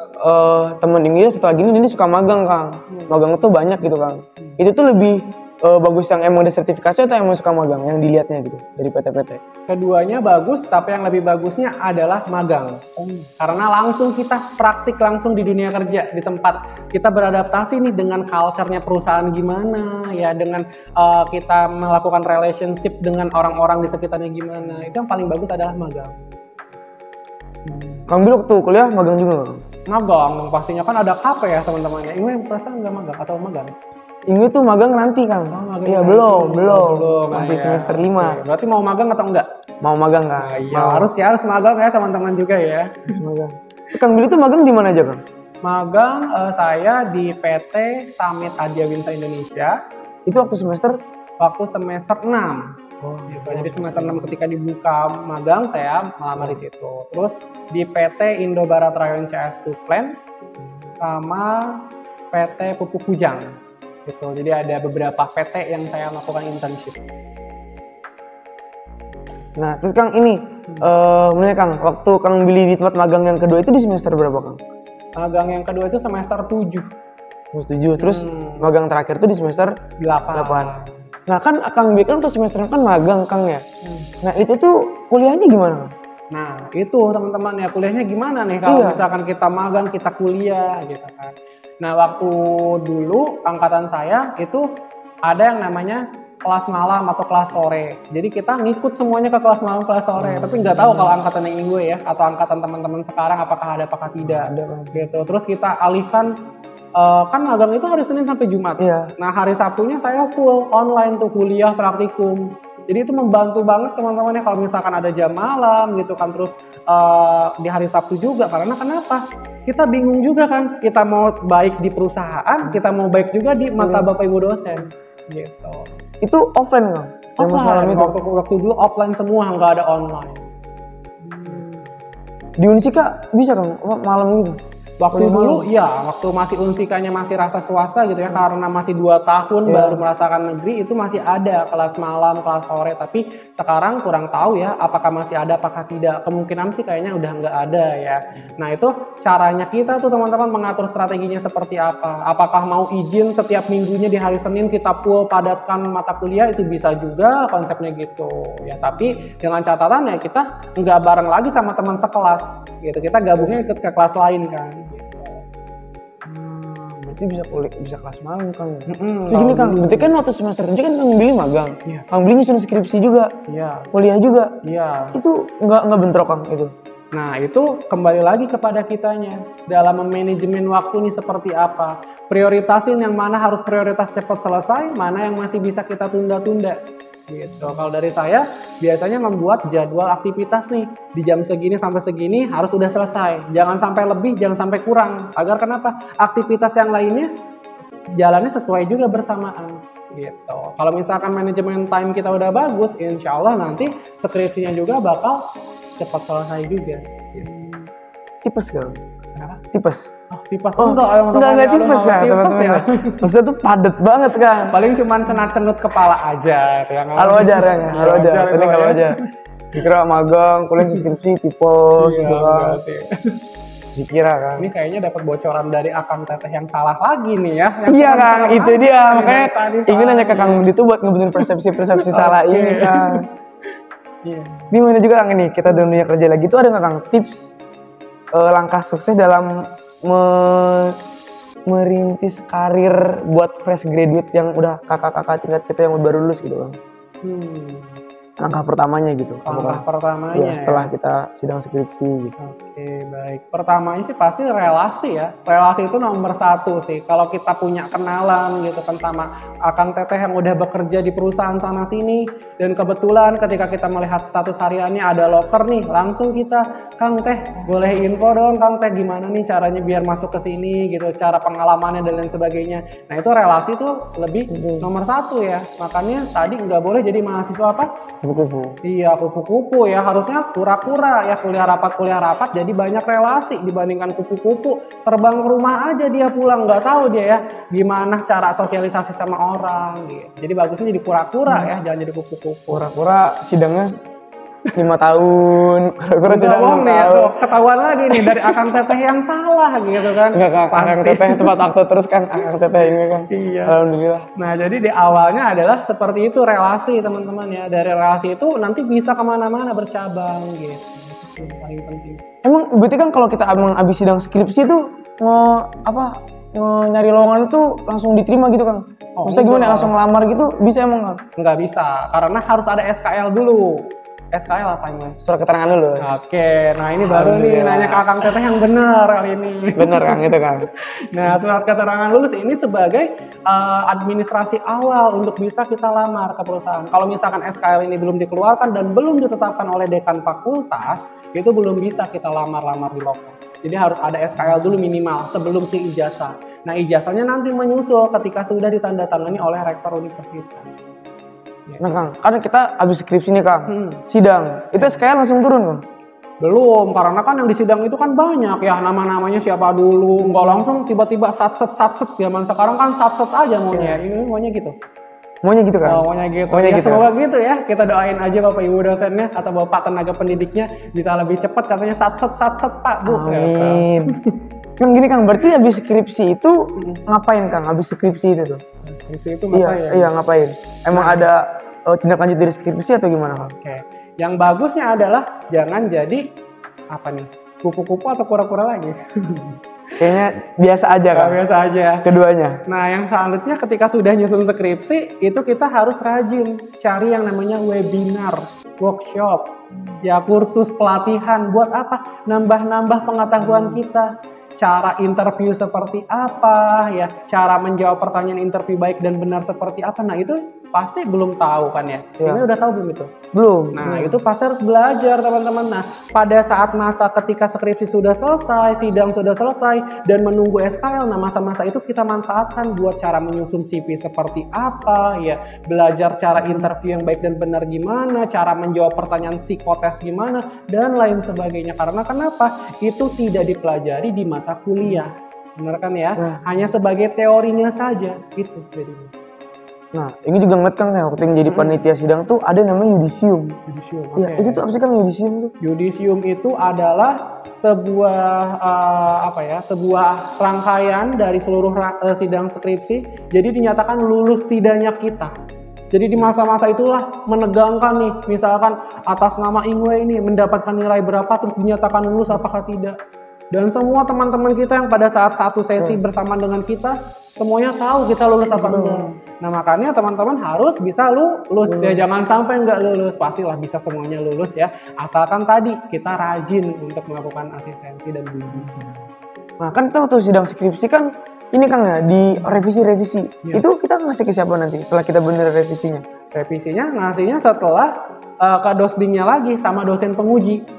teman Ingwe setelah gini dia suka magang Kang. Magang tuh banyak gitu Kang. Itu tuh lebih bagus yang emang ada sertifikasi atau emang suka magang yang dilihatnya gitu dari PT-PT? Keduanya bagus, tapi yang lebih bagusnya adalah magang. Karena langsung kita praktik langsung di dunia kerja, di tempat kita beradaptasi nih dengan culture-nya perusahaan gimana, ya dengan kita melakukan relationship dengan orang-orang di sekitarnya gimana. Itu yang paling bagus adalah magang. Kang Billy waktu kuliah magang juga Kang? Magang, pastinya kan ada KP ya teman-temannya. Ini perasaan nggak magang atau magang? Ini tuh magang nanti Kang. Iya belum. Masih semester 5. Oke. Berarti mau magang atau enggak? Mau magang Kang. Iya, harus magang ya teman-teman juga ya. Harus magang. Kang Billy tuh magang di mana aja Kang? Magang saya di PT Summit Adia Winta Indonesia. Itu waktu semester? Waktu semester 6. Gitu. Jadi semester 6 ketika dibuka magang saya melamar di situ. Terus di PT Indo Barat Rayon CS2 Plant sama PT Pupuk Kujang. Gitu. Jadi ada beberapa PT yang saya lakukan internship. Nah, terus Kang ini, menurut Kang, waktu Kang Billy di tempat magang yang kedua itu di semester berapa Kang? Magang yang kedua itu semester 7. Semester 7, terus magang terakhir itu di semester 8. Nah kan Kang Billy kan pas semester kan magang Kang ya. Nah itu tuh kuliahnya gimana? Nah itu teman-teman ya, kuliahnya gimana nih kalau misalkan kita magang, kita kuliah gitu kan. Nah waktu dulu angkatan saya itu ada yang namanya kelas malam atau kelas sore. Jadi kita ngikut semuanya ke kelas malam, kelas sore. Tapi nggak tahu kalau angkatan yang gue ya atau angkatan teman-teman sekarang apakah ada apakah tidak. Gitu. Terus kita alihkan kan magang itu hari Senin sampai Jumat. Iya. Nah hari Sabtunya saya full online tuh kuliah praktikum. Jadi itu membantu banget teman-teman ya kalau misalkan ada jam malam gitu kan. Terus di hari Sabtu juga karena kenapa? Kita bingung juga kan. Kita mau baik di perusahaan, kita mau baik juga di mata Bapak Ibu dosen. Gitu. Itu offline kan? Offline, waktu dulu offline semua, nggak ada online. Di Unsika bisa kan malam gitu? Waktu dulu, ya, waktu masih unsikanya masih rasa swasta gitu ya, karena masih 2 tahun baru merasakan negeri, itu masih ada kelas malam, kelas sore. Tapi sekarang kurang tahu ya, apakah masih ada, apakah tidak. Kemungkinan sih kayaknya udah nggak ada ya. Nah itu caranya kita tuh teman-teman mengatur strateginya seperti apa. Apakah mau izin setiap minggunya di hari Senin kita full padatkan mata kuliah, itu bisa juga konsepnya gitu. Ya tapi dengan catatan ya kita nggak bareng lagi sama teman sekelas gitu. Kita gabungnya ikut ke kelas lain kan. Berarti bisa kelas malam kan. Terus gini Kang, berarti kan waktu semester 7 kan Kang Billy magang. Kang Billy nyusun skripsi juga. Kuliah juga. Itu nggak bentrok Kang itu. Nah itu kembali lagi kepada kitanya dalam manajemen waktu nih seperti apa. Prioritasin yang mana harus prioritas cepat selesai, mana yang masih bisa kita tunda-tunda. Gitu. Kalau dari saya biasanya membuat jadwal aktivitas nih di jam segini sampai segini harus sudah selesai. Jangan sampai lebih, jangan sampai kurang. Agar kenapa? Aktivitas yang lainnya jalannya sesuai juga bersamaan. Gitu. Kalau misalkan manajemen time kita udah bagus, insya Allah nanti skripsinya juga bakal cepat selesai juga. Gitu. Tipes kan? Kenapa? Tipes. Tipes enggak tipes ya teman-teman. Maksudnya tuh padet banget kan. Paling cuman cenat-cenut kepala aja. Hal wajar ya, hal wajar. Ini kalau wajar. Dikira magang, kuliah skripsi tipes gitu kan. Dikira kan. Ini kayaknya dapat bocoran dari Akang Teteh yang salah lagi nih ya. Iya Kang, itu dia. Makanya ingin nanya ke Kang Budi tuh buat ngebenerin persepsi salah ini Kang. Gimana juga Kang ini, kita dalam dunia kerja lagi tuh ada nggak Kang tips langkah sukses dalam merintis karir buat fresh graduate yang udah kakak-kakak tingkat kita yang baru lulus gitu Bang. Langkah pertamanya gitu. Langkah pertamanya setelah kita sidang skripsi gitu. Oke, baik. Pertamanya sih pasti relasi ya. Relasi itu nomor 1 sih. Kalau kita punya kenalan gitu kan sama Akang Teteh yang udah bekerja di perusahaan sana sini dan kebetulan ketika kita melihat status hariannya ada loker nih, langsung kita, Kang Teh, boleh info dong Kang Teh gimana nih caranya biar masuk ke sini gitu, cara pengalamannya dan lain sebagainya. Nah, itu relasi tuh lebih nomor 1 ya. Makanya tadi nggak boleh jadi mahasiswa apa? Kupu-kupu. Iya, kupu-kupu ya, harusnya kura-kura ya, kuliah rapat jadi banyak relasi dibandingkan kupu-kupu terbang ke rumah aja dia pulang, nggak tahu dia ya gimana cara sosialisasi sama orang gitu. Jadi bagusnya jadi kura-kura ya, jangan jadi kupu-kupu. Kura-kura sidangnya 5 tahun, kura-kura sidang 6 nih ya, tahun. tuh, ketahuan lagi nih dari Akang Teteh yang salah gitu kan. Enggak Kang, Akang Teteh tempat aktor terus Kang, Akang Teteh ini Kang. Iya. Alhamdulillah. Nah jadi di awalnya adalah seperti itu relasi teman-teman ya. Dari relasi itu nanti bisa kemana-mana bercabang gitu. Itu paling penting. Emang berarti kan kalau kita emang abis sidang skripsi tuh nyari lowongan itu langsung diterima gitu Kang? Maksudnya gimana langsung ngelamar gitu bisa emang Kang? Nggak bisa, karena harus ada SKL dulu. SKL apa ini? Surat keterangan dulu. Oke, nah ini baru nih nanya ke Akang Teteh yang benar kali ini. Bener Kang itu Kang. Nah surat keterangan lulus ini sebagai administrasi awal untuk bisa kita lamar ke perusahaan. Kalau misalkan SKL ini belum dikeluarkan dan belum ditetapkan oleh dekan fakultas, itu belum bisa kita lamar-lamar di loker. Jadi harus ada SKL dulu minimal sebelum ke ijazah. Nah ijazahnya nanti menyusul ketika sudah ditandatangani oleh rektor universitas. Nah Kang, karena kita abis skripsi nih Kang, sidang, itu SKL langsung turun Kang? Belum, karena kan yang di sidang itu kan banyak ya, nama-namanya siapa dulu, nggak langsung tiba-tiba satset, zaman sekarang kan satset aja maunya, ini maunya gitu. Maunya gitu Kang? Oh, maunya gitu. Semoga gitu ya, kita doain aja Bapak Ibu dosennya atau Bapak tenaga pendidiknya bisa lebih cepat, katanya satset Pak Bu. Amin. Kang gini Kang, berarti abis skripsi itu ngapain Kang, abis skripsi itu tuh? Skripsi itu ngapain? Iya ngapain? Emang ada tindak lanjut dari skripsi atau gimana Kang? Oke, yang bagusnya adalah jangan jadi apa nih, kupu-kupu atau kura-kura lagi. Kayaknya biasa aja kan? Biasa aja. Keduanya. Nah, yang selanjutnya ketika sudah nyusun skripsi, itu kita harus rajin cari yang namanya webinar, workshop, ya kursus pelatihan. Buat apa? Nambah-nambah pengetahuan kita. Cara interview seperti apa, ya, cara menjawab pertanyaan interview baik dan benar seperti apa. Nah, itu pasti belum tahu kan ya? Ini udah tahu belum itu? Belum. Nah, itu pasti harus belajar teman-teman. Nah, pada saat masa ketika skripsi sudah selesai, sidang sudah selesai, dan menunggu SKL, nah masa-masa itu kita manfaatkan buat cara menyusun CV seperti apa, ya, belajar cara interview yang baik dan benar gimana, cara menjawab pertanyaan psikotes gimana, dan lain sebagainya. Karena kenapa? Itu tidak dipelajari di mata kuliah. Benar kan ya? Hanya sebagai teorinya saja, itu jadinya. Nah, ini juga ngeliat Kang ya, waktu yang jadi panitia sidang tuh ada namanya yudisium. Yudisium, Ya, itu tuh apa sih Kang yudisium tuh? Yudisium itu adalah sebuah sebuah rangkaian dari seluruh sidang skripsi. Jadi dinyatakan lulus tidaknya kita. Jadi di masa-masa itulah menegangkan nih, misalkan atas nama Ingwe ini mendapatkan nilai berapa terus dinyatakan lulus apakah tidak. Dan semua teman-teman kita yang pada saat satu sesi bersama dengan kita semuanya tahu kita lulus apa enggak. Nah, makanya teman-teman harus bisa lulus ya, jangan sampai enggak lulus. Pastilah bisa semuanya lulus ya, asalkan tadi kita rajin untuk melakukan asistensi dan bimbingan. Nah, kan kita waktu sidang skripsi kan ini Kang ya, di revisi-revisi. Itu kita ngasih ke siapa nanti setelah kita bener revisinya? Revisinya ngasihnya setelah ke dosbingnya lagi sama dosen penguji.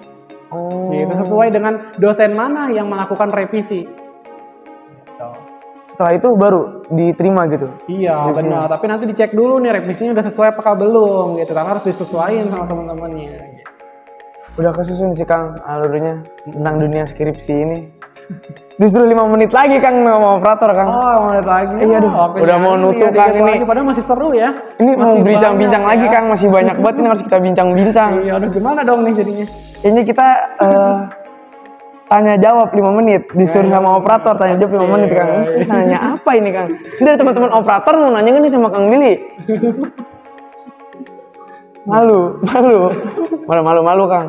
Oh. Itu sesuai dengan dosen mana yang melakukan revisi. Setelah itu baru diterima gitu? Iya benar, tapi nanti dicek dulu nih revisinya udah sesuai apakah belum gitu, karena harus disesuaikan sama teman-temannya. Udah kesusun sih Kang alurnya tentang dunia skripsi ini. Justru 5 menit lagi Kang sama operator Kang. Oh 5 menit lagi. Iya aduh, udah mau nutup Kang ini. Lagi, padahal masih seru ya. Ini masih mau bincang-bincang lagi ya. Kang, masih banyak banget ini harus kita bincang-bincang. Iya aduh gimana dong nih jadinya? Ini kita tanya jawab 5 menit, disuruh sama operator tanya jawab 5 menit Kang. Nanya apa ini Kang? Ini dari teman-teman operator mau nanya nih sama Kang Billy. Malu Kang.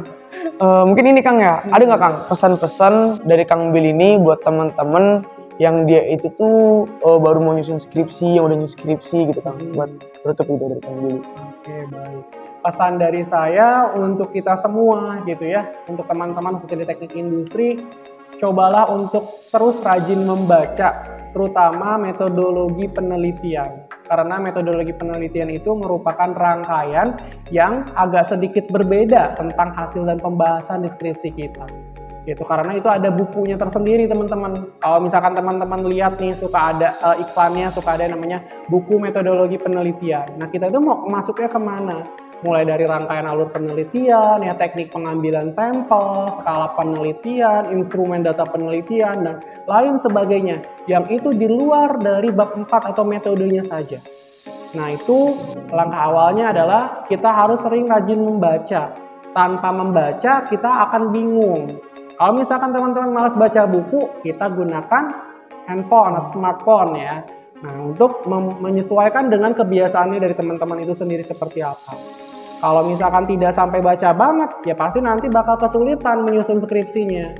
Mungkin ini Kang ya, ada nggak Kang pesan-pesan dari Kang Billy ini buat teman-teman yang dia itu tuh baru mau nyusun skripsi, yang udah nyusun skripsi gitu Kang, buat tutup itu dari Kang Billy. Oke, baik. Pesan dari saya untuk kita semua gitu ya, untuk teman-teman khususnya di teknik industri, cobalah untuk terus rajin membaca, terutama metodologi penelitian. Karena metodologi penelitian itu merupakan rangkaian yang agak sedikit berbeda tentang hasil dan pembahasan deskripsi kita. Gitu, karena itu ada bukunya tersendiri teman-teman. Kalau misalkan teman-teman lihat nih suka ada iklannya, suka ada namanya buku metodologi penelitian. Nah kita itu mau masuknya kemana? Mulai dari rangkaian alur penelitian, ya teknik pengambilan sampel, skala penelitian, instrumen data penelitian, dan lain sebagainya. Yang itu di luar dari bab 4 atau metodenya saja. Nah itu langkah awalnya adalah kita harus sering rajin membaca. Tanpa membaca kita akan bingung. Kalau misalkan teman-teman malas baca buku, kita gunakan handphone atau smartphone ya. Nah untuk menyesuaikan dengan kebiasaannya dari teman-teman itu sendiri seperti apa. Kalau misalkan tidak sampai baca banget, ya pasti nanti bakal kesulitan menyusun skripsinya.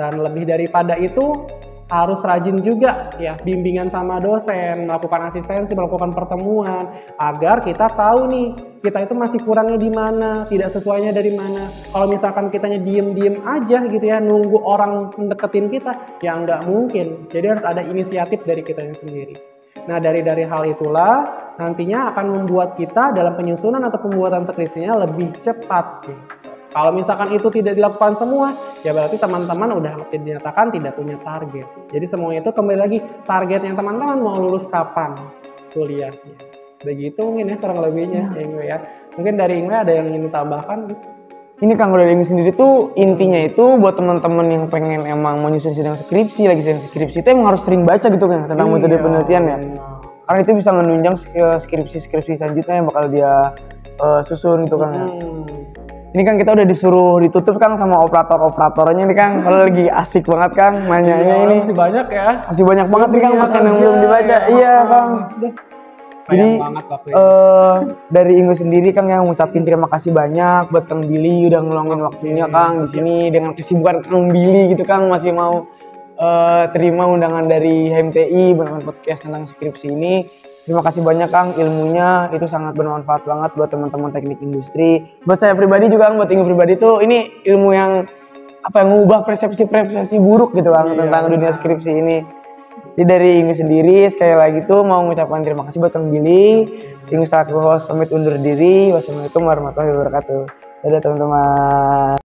Dan lebih daripada itu, harus rajin juga ya bimbingan sama dosen, melakukan asistensi, melakukan pertemuan, agar kita tahu nih, kita itu masih kurangnya di mana, tidak sesuainya dari mana. Kalau misalkan kitanya diem-diem aja gitu ya, nunggu orang mendeketin kita, ya nggak mungkin. Jadi harus ada inisiatif dari kitanya sendiri. Nah dari hal itulah nantinya akan membuat kita dalam penyusunan atau pembuatan skripsinya lebih cepat. Kalau misalkan itu tidak dilakukan semua, ya berarti teman-teman udah dinyatakan tidak punya target. Jadi semuanya itu kembali lagi targetnya teman-teman mau lulus kapan kuliahnya. Begitu mungkin ya kurang lebihnya Ingwe ya. Mungkin dari Ingwe ada yang ingin ditambahkan? Ini Kang dari Ingwe sendiri tuh intinya itu buat teman-teman yang pengen emang mau nyusun sidang skripsi, lagi sidang skripsi itu emang harus sering baca gitu kan tentang metode penelitian ya. Karena itu bisa menunjang skripsi selanjutnya yang bakal dia susun gitu kan. Ini kan kita udah disuruh ditutup Kang sama operatornya nih Kang. Kalau lagi asik banget Kang nanyanya ini. Masih banyak ya. Masih banyak banget nih Kang pertanyaan yang belum dibaca. Iya Kang. Jadi dari Ingwe sendiri Kang yang ngucapin terima kasih banyak buat Kang Billy udah ngeluangin waktunya Kang di sini dengan kesibukan Kang Billy gitu Kang masih mau terima undangan dari HMTI menemukan podcast tentang skripsi ini. Terima kasih banyak Kang, ilmunya itu sangat bermanfaat banget buat teman-teman teknik industri. Buat saya pribadi juga, buat Inge pribadi tuh ini ilmu yang mengubah persepsi buruk gitu Kang tentang dunia skripsi ini. Jadi dari Inge sendiri sekali lagi tuh mau mengucapkan terima kasih buat Kang Billy. Inge selaku host pamit undur diri. Wassalamualaikum warahmatullahi wabarakatuh. Dadah teman-teman.